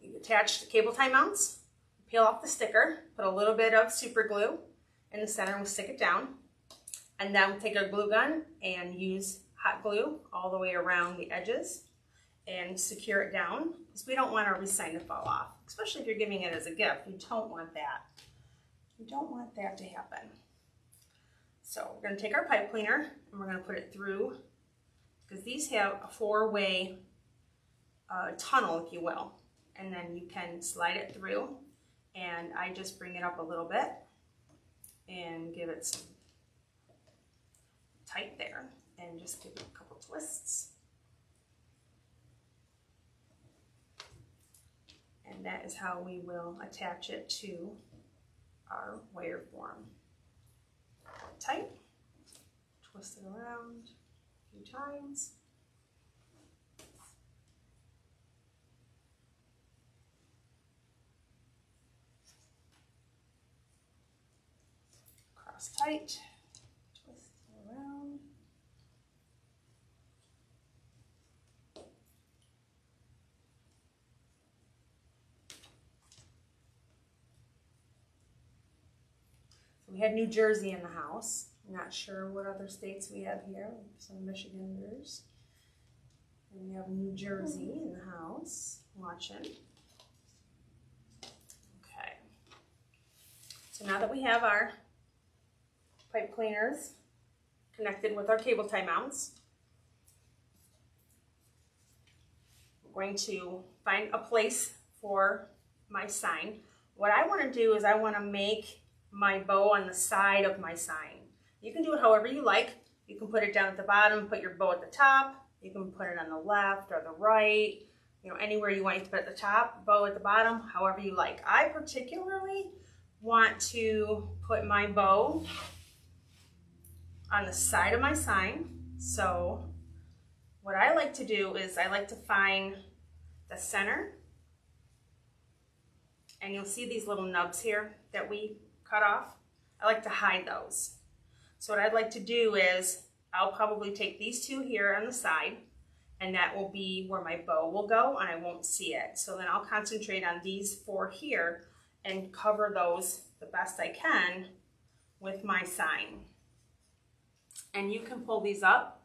you attach the cable tie mounts, peel off the sticker, put a little bit of super glue in the center and we'll stick it down. And then we'll take our glue gun and use hot glue all the way around the edges and secure it down because we don't want our wreath sign to fall off, especially if you're giving it as a gift. You don't want that. You don't want that to happen. So we're going to take our pipe cleaner and we're going to put it through, because these have a four-way tunnel, if you will, and then you can slide it through, and I just bring it up a little bit and give it some tight there and just give it a couple twists. And that is how we will attach it to our wire form. Tight, twist it around a few times. Cross tight, twist it around. We had New Jersey in the house. I'm not sure what other states we have here. Some Michiganders. And we have New Jersey in the house watching. Okay. So now that we have our pipe cleaners connected with our cable tie mounts, we're going to find a place for my sign. What I want to do is I want to make my bow on the side of my sign. You can do it however you like. You can put it down at the bottom, put your bow at the top. You can put it on the left or the right, you know, anywhere you want. You to put it at the top, bow at the bottom, however you like. I particularly want to put my bow on the side of my sign. So what I like to do is I like to find the center, and you'll see these little nubs here that we cut off. I like to hide those. So what I'd like to do is I'll probably take these two here on the side, and that will be where my bow will go, and I won't see it. So then I'll concentrate on these four here and cover those the best I can with my sign. And you can pull these up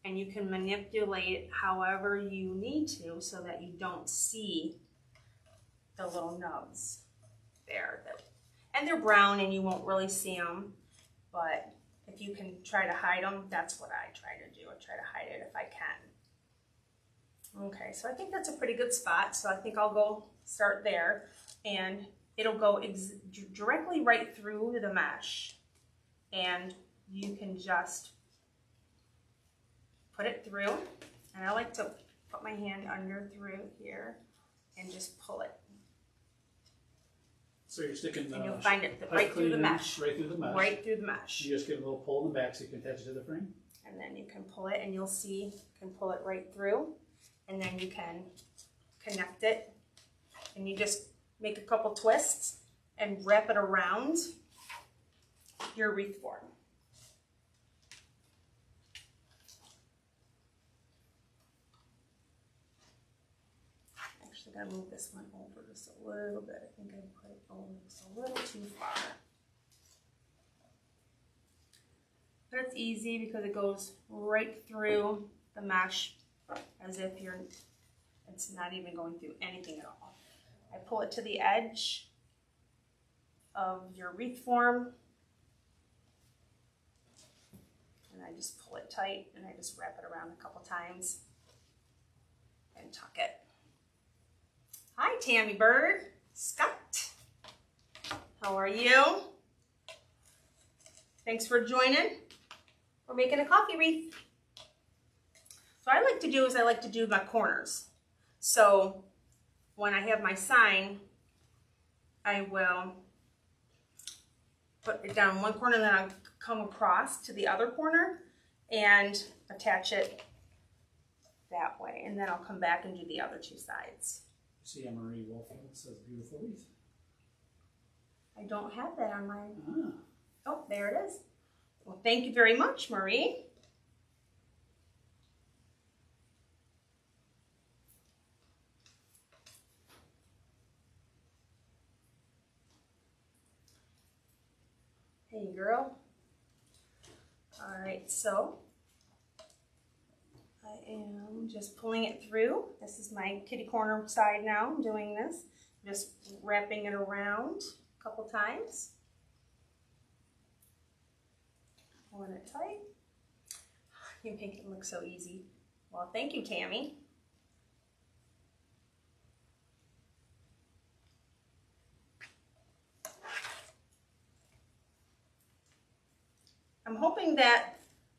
and you can manipulate however you need to so that you don't see the little nubs there. And they're brown and you won't really see them, but if you can try to hide them, that's what I try to do. I try to hide it if I can. Okay, so I think that's a pretty good spot, so I think I'll go start there, and it'll go directly right through the mesh, and you can just put it through, and I like to put my hand under through here and just pull it. So you're sticking the, and you'll find it right through the mesh. Right through the mesh. Right through the mesh. You just give it a little pull in the back so you can attach it to the frame. And then you can pull it, and you'll see you can pull it right through, and then you can connect it, and you just make a couple twists and wrap it around your wreath form. Actually, I gotta move this one over just a little bit. I think I put it over just a little too far. But it's easy because it goes right through the mesh as if it's not even going through anything at all. I pull it to the edge of your wreath form, and I just pull it tight, and I just wrap it around a couple times and tuck it. Hi, Tammy Bird. Scott, how are you? Thanks for joining. We're making a coffee wreath. So what I like to do is I like to do my corners. So when I have my sign, I will put it down one corner, and then I'll come across to the other corner and attach it that way. And then I'll come back and do the other two sides. See, Marie Wolfie says beautiful wreath. I don't have that on mine. Ah. Oh, there it is. Well, thank you very much, Marie. Hey, girl. All right, so I am just pulling it through. This is my kitty corner side now. I'm doing this. Just wrapping it around a couple times. Pulling it tight. You make it look so easy. Well, thank you, Tammy. I'm hoping that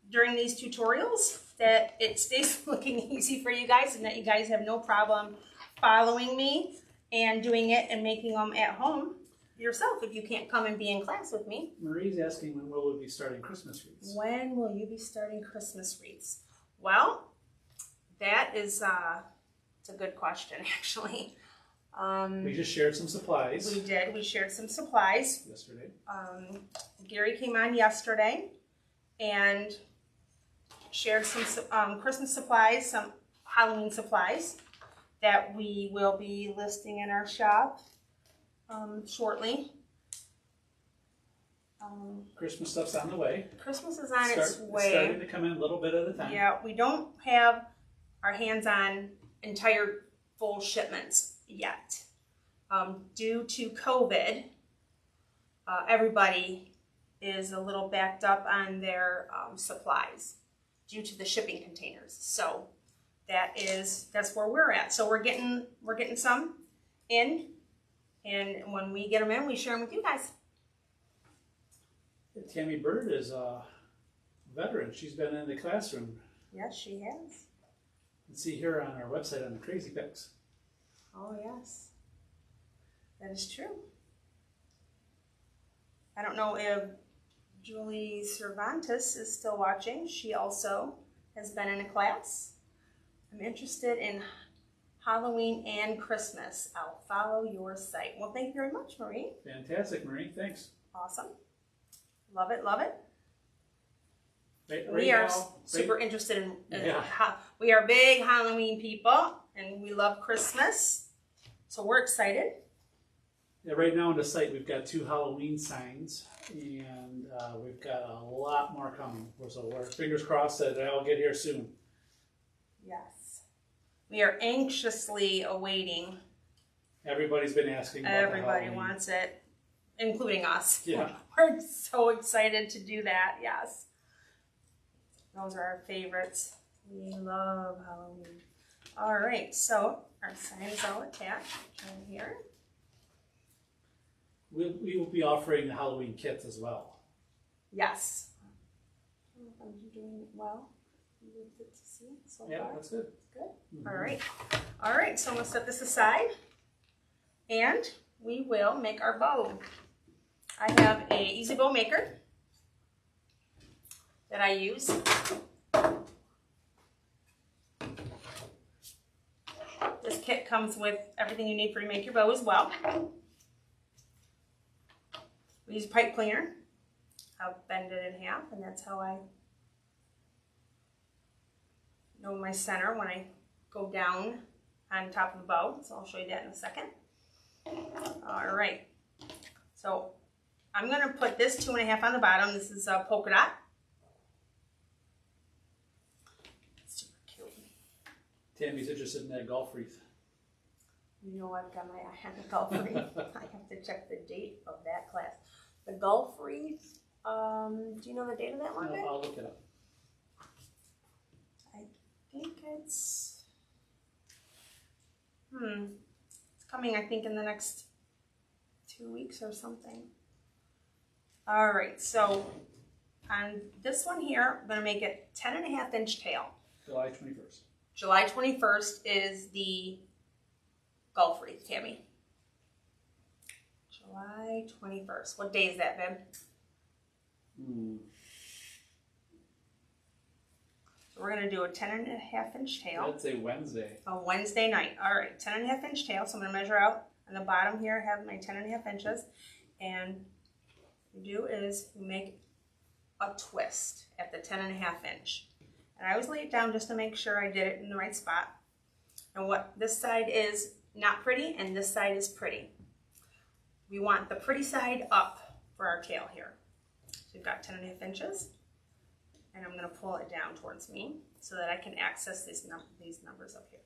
during these tutorials that it stays looking easy for you guys and that you guys have no problem following me and doing it and making them at home yourself if you can't come and be in class with me. Marie's asking when will we be starting Christmas wreaths? When will you be starting Christmas wreaths? Well, that is it's a good question, actually. We just shared some supplies. We did. We shared some supplies. Yesterday. Gary came on yesterday and shared some Christmas supplies, some Halloween supplies that we will be listing in our shop shortly. Christmas stuff's on the way. Christmas is on its way. Starting to come in a little bit at a time. Yeah, we don't have our hands on entire full shipments yet. Due to COVID, everybody is a little backed up on their supplies due to the shipping containers. So that's where we're at. So we're getting some in, and when we get them in, we share them with you guys. Tammy Bird is a veteran. She's been in the classroom. Yes, she has. You can see her on our website on the Krazy pics. Oh, yes. That is true. I don't know if Julie Cervantes is still watching. She also has been in a class. I'm interested in Halloween and Christmas. I'll follow your site. Well, thank you very much, Marie. Fantastic, Marie. Thanks. Awesome. Love it, love it. Right we are now, super interested in, we are big Halloween people and we love Christmas. So we're excited. Yeah, right now on the site we've got 2 Halloween signs and we've got a lot more coming. So we're fingers crossed that they'll get here soon. Yes. We are anxiously awaiting. Everybody's been asking about Everybody wants it, including us. Yeah. We're so excited to do that, yes. Those are our favorites. We love Halloween. All right, so our sign is all attached right here. We will be offering the Halloween kits as well. Yes. I don't know if I'm doing well. To see so Yeah, far. that's good. Good. Mm-hmm. All right, so I'm going to set this aside and we will make our bow. I have a easy bow maker that I use. This kit comes with everything you need for to make your bow as well. We use a pipe cleaner. I'll bend it in half, and that's how I know my center when I go down on top of the bow. So I'll show you that in a second. All right. So I'm going to put this 2.5 on the bottom. This is a polka dot. Super cute. Tammy's interested in that golf wreath. You know I've got my eye on the golf wreath. I have to check the date of that class. The golf wreath, do you know the date of that one? No, I'll look it up. I think it's coming, I think, in the next 2 weeks or something. All right, so on this one here, I'm going to make it 10.5 inch tail. July 21st. July 21st is the golf wreath, Tammy. July 21st. What day is that, babe? So we're going to do a 10.5 inch tail. That's a Wednesday. A Wednesday night. All right, 10.5 inch tail. So I'm going to measure out on the bottom here. I have my 10.5 inches. And what you do is you make a twist at the 10.5 inch. And I always lay it down just to make sure I did it in the right spot. And what this side is not pretty and this side is pretty. We want the pretty side up for our tail here. So we've got 10.5 inches. And I'm going to pull it down towards me so that I can access these numbers up here.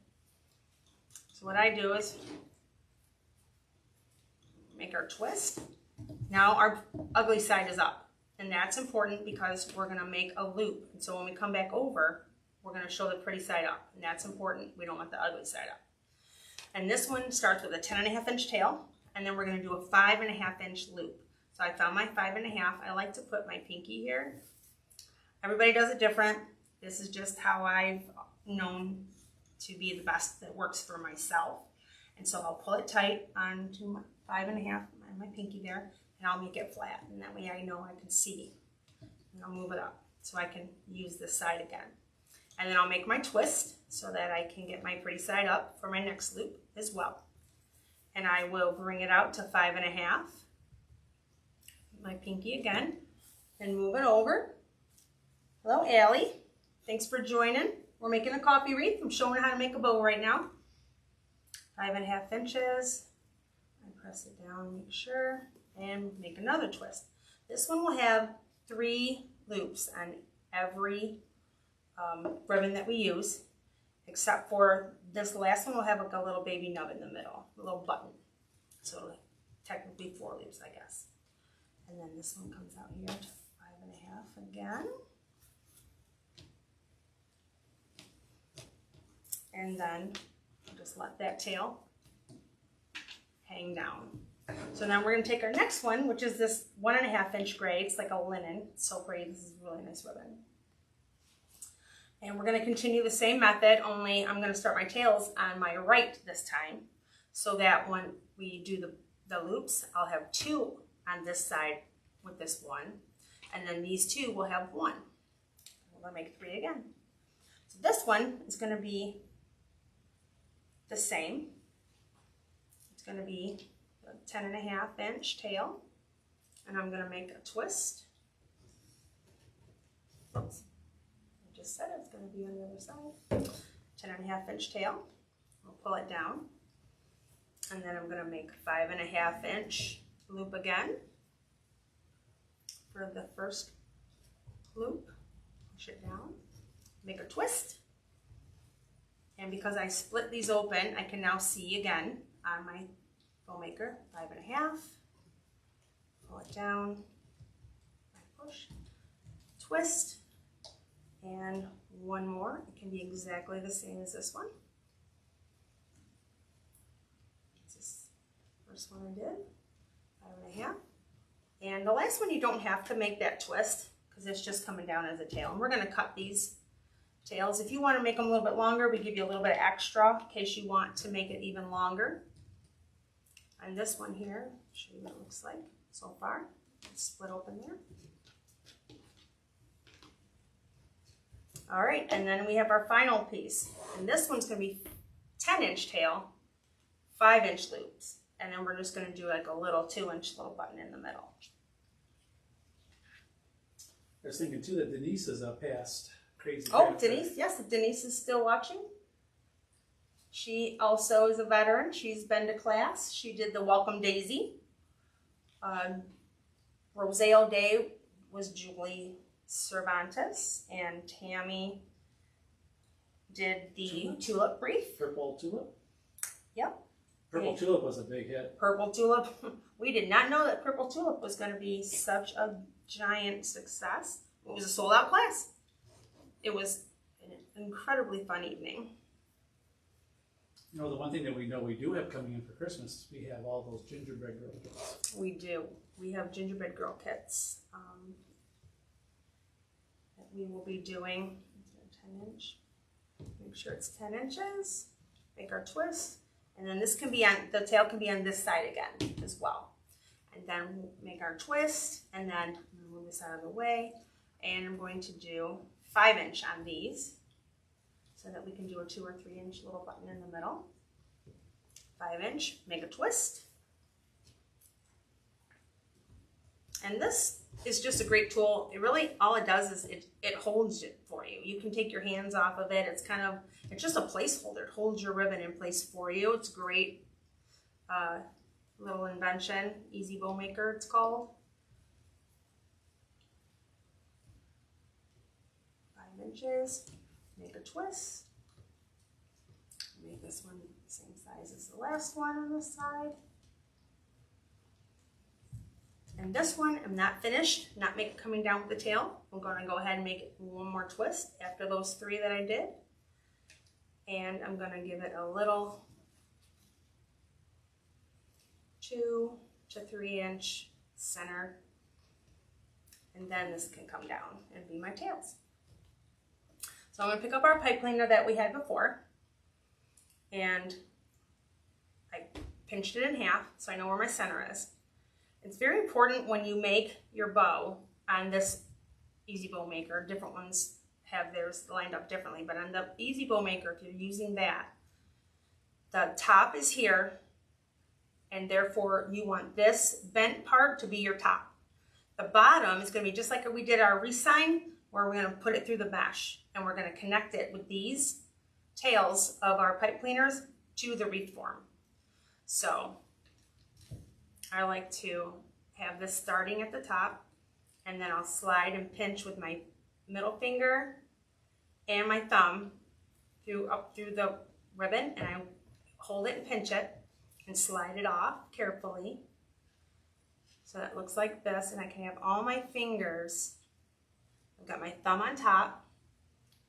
So what I do is make our twist. Now our ugly side is up. And that's important because we're going to make a loop. And so when we come back over, we're going to show the pretty side up. And that's important. We don't want the ugly side up. And this one starts with a 10.5 inch tail. And then we're going to do a 5.5 inch loop. So I found my 5.5. I like to put my pinky here. Everybody does it different. This is just how I've known to be the best that works for myself. And so I'll pull it tight onto my 5.5, my pinky there, and I'll make it flat. And that way I know I can see. And I'll move it up so I can use this side again. And then I'll make my twist so that I can get my pretty side up for my next loop as well. And I will bring it out to 5.5, my pinky again, and move it over. Hello, Allie. Thanks for joining. We're making a coffee wreath. I'm showing how to make a bow right now. 5.5 inches. I press it down, make sure, and make another twist. This one will have 3 loops on every ribbon that we use, except for this last one will have like a little baby nub in the middle, a little button. So technically 4 loops, I guess. And then this one comes out here to 5.5 again. And then just let that tail hang down. So now we're going to take our next one, which is this 1.5 inch gray. It's like a linen. It's so pretty. This is a really nice ribbon. And we're going to continue the same method, only I'm going to start my tails on my right this time, so that when we do the loops, I'll have 2 on this side with this one, and then these 2 will have 1. We're going to make 3 again. So this one is going to be the same. It's going to be a 10.5 inch tail, and I'm going to make a twist. Oops. I just said it's going to be on the other side. 10.5 inch tail. I'll pull it down, and then I'm going to make a 5.5 inch loop again for the first loop. Push it down, make a twist. And because I split these open, I can now see again on my bow maker, 5.5, pull it down, I push, twist, and 1 more. It can be exactly the same as this one. This first one I did, 5.5. And the last one you don't have to make that twist because it's just coming down as a tail. And we're going to cut these tails. If you want to make them a little bit longer, we give you a little bit of extra in case you want to make it even longer. And this one here, I'll show you what it looks like so far. It's split open there. All right, and then we have our final piece. And this one's going to be 10 inch tail, 5 inch loops. And then we're just going to do like a little 2 inch little button in the middle. I was thinking too that Denise is past Krazy. Oh, Denise, yes, Denise is still watching. She also is a veteran. She's been to class. She did the Welcome Daisy. Rosale Day was Julie Cervantes, and Tammy did the tulip wreath. Purple tulip? Yep. Purple tulip was a big hit. Purple tulip. We did not know that purple tulip was going to be such a giant success. It was a sold out class. It was an incredibly fun evening. You know, the one thing that we know we do have coming in for Christmas is we have all those gingerbread girl kits. We do. We have gingerbread girl kits that we will be doing. 10 inch. Make sure it's 10 inches. Make our twist. And then this can be on, the tail can be on this side again as well. And then we'll make our twist, and then move this out of the way. And I'm going to do 5 inch on these so that we can do a 2 or 3 inch little button in the middle. 5 inch, make a twist. And this is just a great tool. It really, all it does is it holds it for you. You can take your hands off of it. It's just a placeholder. It holds your ribbon in place for you. It's great. Little invention, Easy Bow Maker it's called. 5 inches, make a twist. Make this one the same size as the last one on this side. And this one, I'm not finished, not coming down with the tail. I'm going to go ahead and make one more twist after those 3 that I did. And I'm going to give it a little 2 to 3 inch center. And then this can come down and be my tails. So I'm going to pick up our pipe cleaner that we had before. And I pinched it in half so I know where my center is. It's very important when you make your bow on this Easy Bow Maker. Different ones have theirs lined up differently, but on the Easy Bow Maker, if you're using that, the top is here, and therefore you want this bent part to be your top. The bottom is going to be just like we did our wreath sign, where we're going to put it through the mesh, and we're going to connect it with these tails of our pipe cleaners to the wreath form. So I like to have this starting at the top, and then I'll slide and pinch with my middle finger and my thumb up through the ribbon, and I hold it and pinch it and slide it off carefully. So that looks like this, and I can have all my fingers. I've got my thumb on top.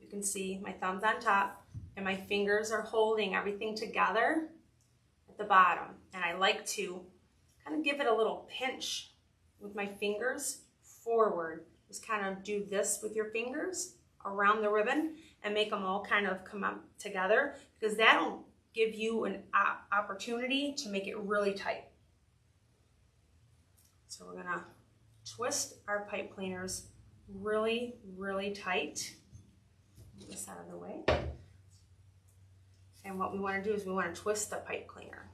You can see my thumb's on top, and my fingers are holding everything together at the bottom. And I like to kind of give it a little pinch with my fingers forward. Just kind of do this with your fingers around the ribbon and make them all kind of come up together, because that'll give you an opportunity to make it really tight. So we're gonna twist our pipe cleaners really, really tight. Get this out of the way. And what we want to do is we want to twist the pipe cleaner.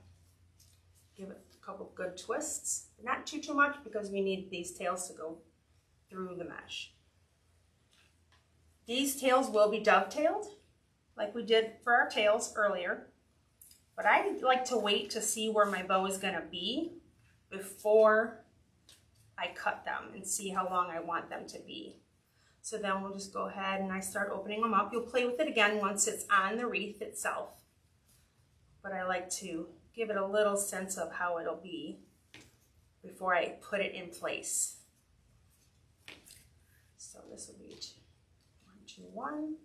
Give it a couple good twists, not too much, because we need these tails to go through the mesh. These tails will be dovetailed like we did for our tails earlier, but I like to wait to see where my bow is going to be before I cut them and see how long I want them to be. So then we'll just go ahead and I start opening them up. You'll play with it again once it's on the wreath itself, but I like to give it a little sense of how it'll be before I put it in place. So this will be 1, 2, 1,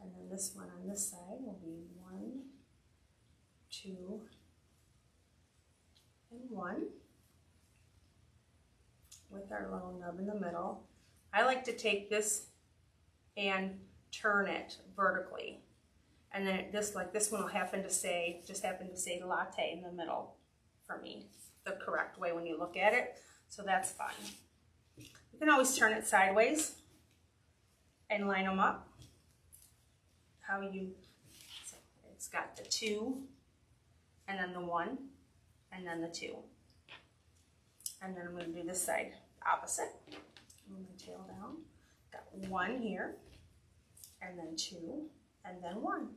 and then this one on this side will be 1, 2, and 1, with our little nub in the middle. I like to take this and turn it vertically, and then this one will happen to say latte in the middle for me, the correct way when you look at it. So that's fun. You can always turn it sideways and line them up. It's got the 2, and then the 1, and then the 2. And then I'm going to do this side opposite. Move the tail down. Got 1 here, and then 2, and then 1.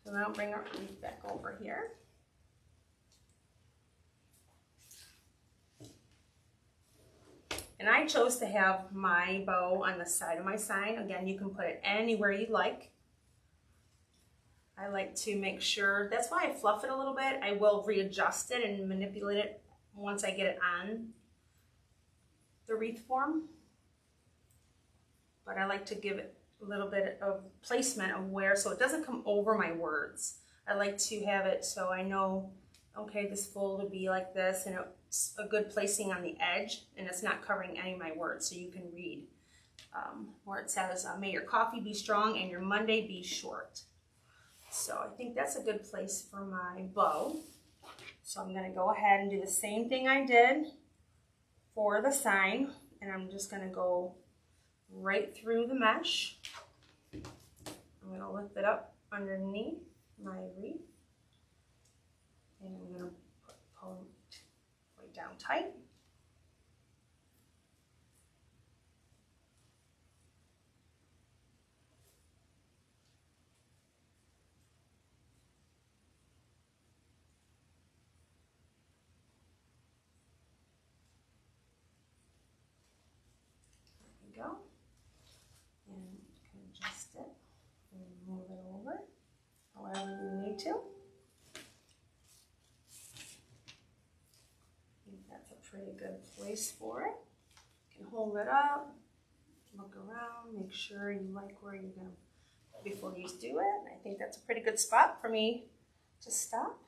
So now bring our wreath back over here. And I chose to have my bow on the side of my sign. Again, you can put it anywhere you'd like. I like to make sure, that's why I fluff it a little bit. I will readjust it and manipulate it once I get it on the wreath form. But I like to give it a little bit of placement of where, so it doesn't come over my words. I like to have it so I know, okay, this fold would be like this, and it's a good placing on the edge, and it's not covering any of my words, so you can read where it says, may your coffee be strong and your Monday be short. So I think that's a good place for my bow. So I'm going to go ahead and do the same thing I did for the sign, and I'm just going to go right through the mesh. I'm going to lift it up underneath my wreath, and I'm going to pull it way down tight. too. I think that's a pretty good place for it. You can hold it up, look around, make sure you like where you're going before you do it. I think that's a pretty good spot for me to stop.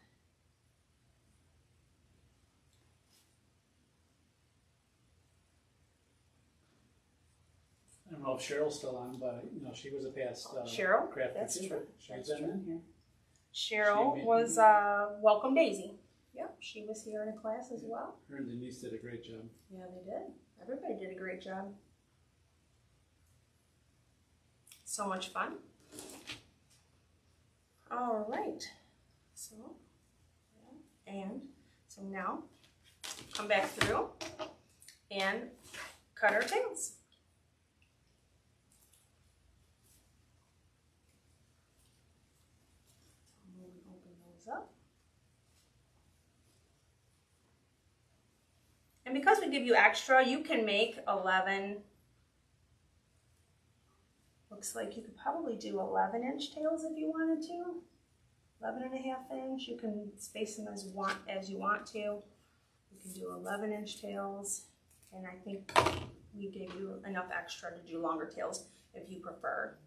I don't know if Cheryl's still on, but you know she was a past Cheryl, Krafty that's too. true. She's That's been true. in here. Cheryl was Welcome Daisy. Yep, she was here in a class as well. Her and Denise did a great job. Yeah, they did. Everybody did a great job. So much fun. All right. So now come back through and cut our tails. Open those up. And because we give you extra, you can make 11. Looks like you could probably do 11-inch tails if you wanted to. 11.5 inch. You can space them as you want to. You can do 11-inch tails, and I think we gave you enough extra to do longer tails if you prefer.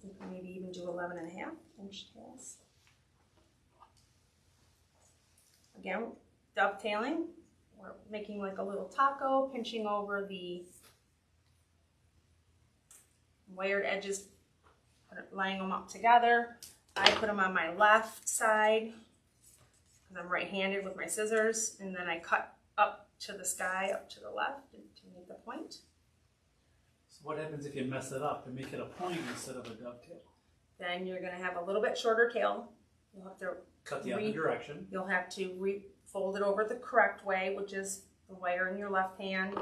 You can maybe even do 11.5-inch tails. Again, dovetailing. We're making like a little taco, pinching over the wired edges, lining them up together. I put them on my left side because I'm right-handed with my scissors, and then I cut up to the sky, up to the left to make the point. So what happens if you mess it up and make it a point instead of a dovetail? Then you're going to have a little bit shorter tail. You'll have to cut the other direction. You'll have to fold it over the correct way, which is the wire in your left hand,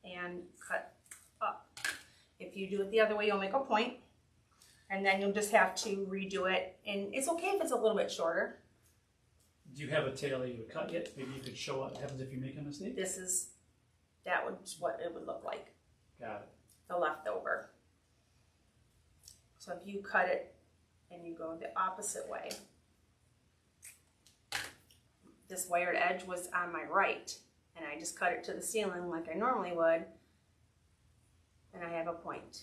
and cut up. If you do it the other way, you'll make a point, and then you'll just have to redo it. And it's okay if it's a little bit shorter. Do you have a tail that you would cut yet? Maybe you could show what happens if you make a mistake? That was what it would look like. Got it. The leftover. So if you cut it and you go the opposite way, this wired edge was on my right, and I just cut it to the ceiling like I normally would, and I have a point.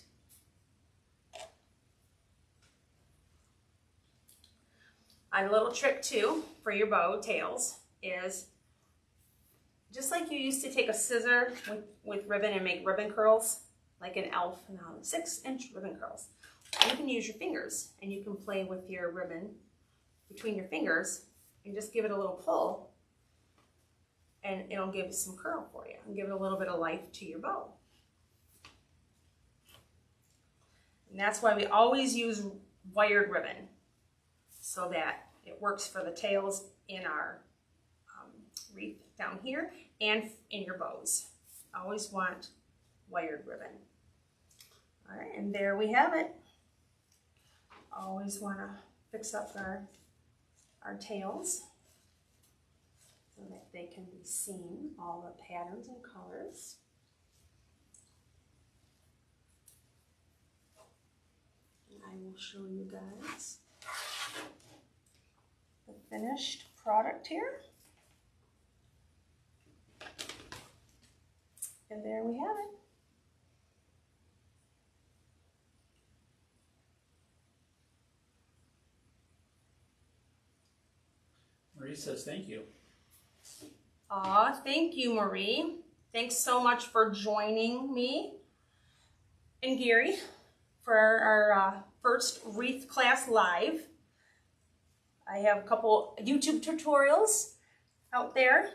A little trick too for your bow tails is just like you used to take a scissor with ribbon and make ribbon curls, like an elf, 6-inch ribbon curls. You can use your fingers, and you can play with your ribbon between your fingers and just give it a little pull, and it'll give some curl for you and give it a little bit of life to your bow. And that's why we always use wired ribbon, so that it works for the tails in our wreath down here and in your bows. Always want wired ribbon. All right, and there we have it. Always want to fix up our tails so that they can be seen, all the patterns and colors. And I will show you guys the finished product here. And there we have it. Marie says thank you. Aw, thank you, Marie. Thanks so much for joining me and Gary for our first wreath class live. I have a couple YouTube tutorials out there,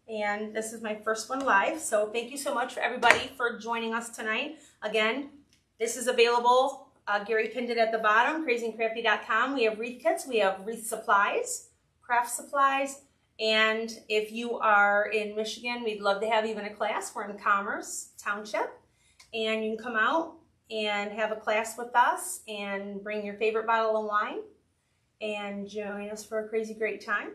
and this is my first one live. So thank you so much for everybody for joining us tonight. Again, this is available. Gary pinned it at the bottom, krazyandkrafty.com. We have wreath kits, we have wreath supplies, craft supplies, and if you are in Michigan, we'd love to have you in a class. We're in Commerce Township, and you can come out and have a class with us and bring your favorite bottle of wine and join us for a crazy great time.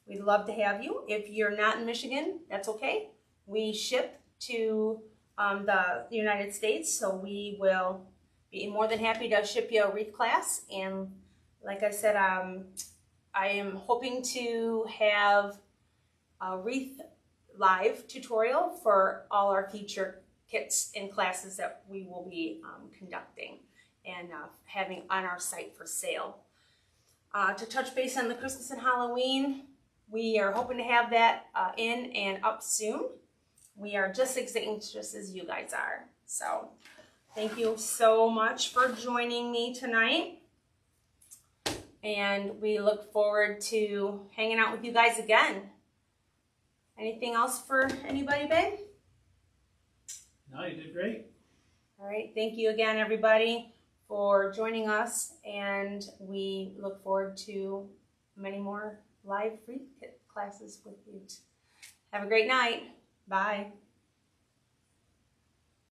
We'd love to have you. If you're not in Michigan, that's okay. We ship to the United States, so we will be more than happy to ship you a wreath class. And like I said, I am hoping to have a wreath live tutorial for all our future kits and classes that we will be conducting and having on our site for sale. To touch base on the Christmas and Halloween, we are hoping to have that in and up soon. We are just as anxious as you guys are. So thank you so much for joining me tonight. And we look forward to hanging out with you guys again. Anything else for anybody, babe? No, you did great. All right. Thank you again, everybody, for joining us. And we look forward to many more live wreath kit classes with you. Have a great night. Bye.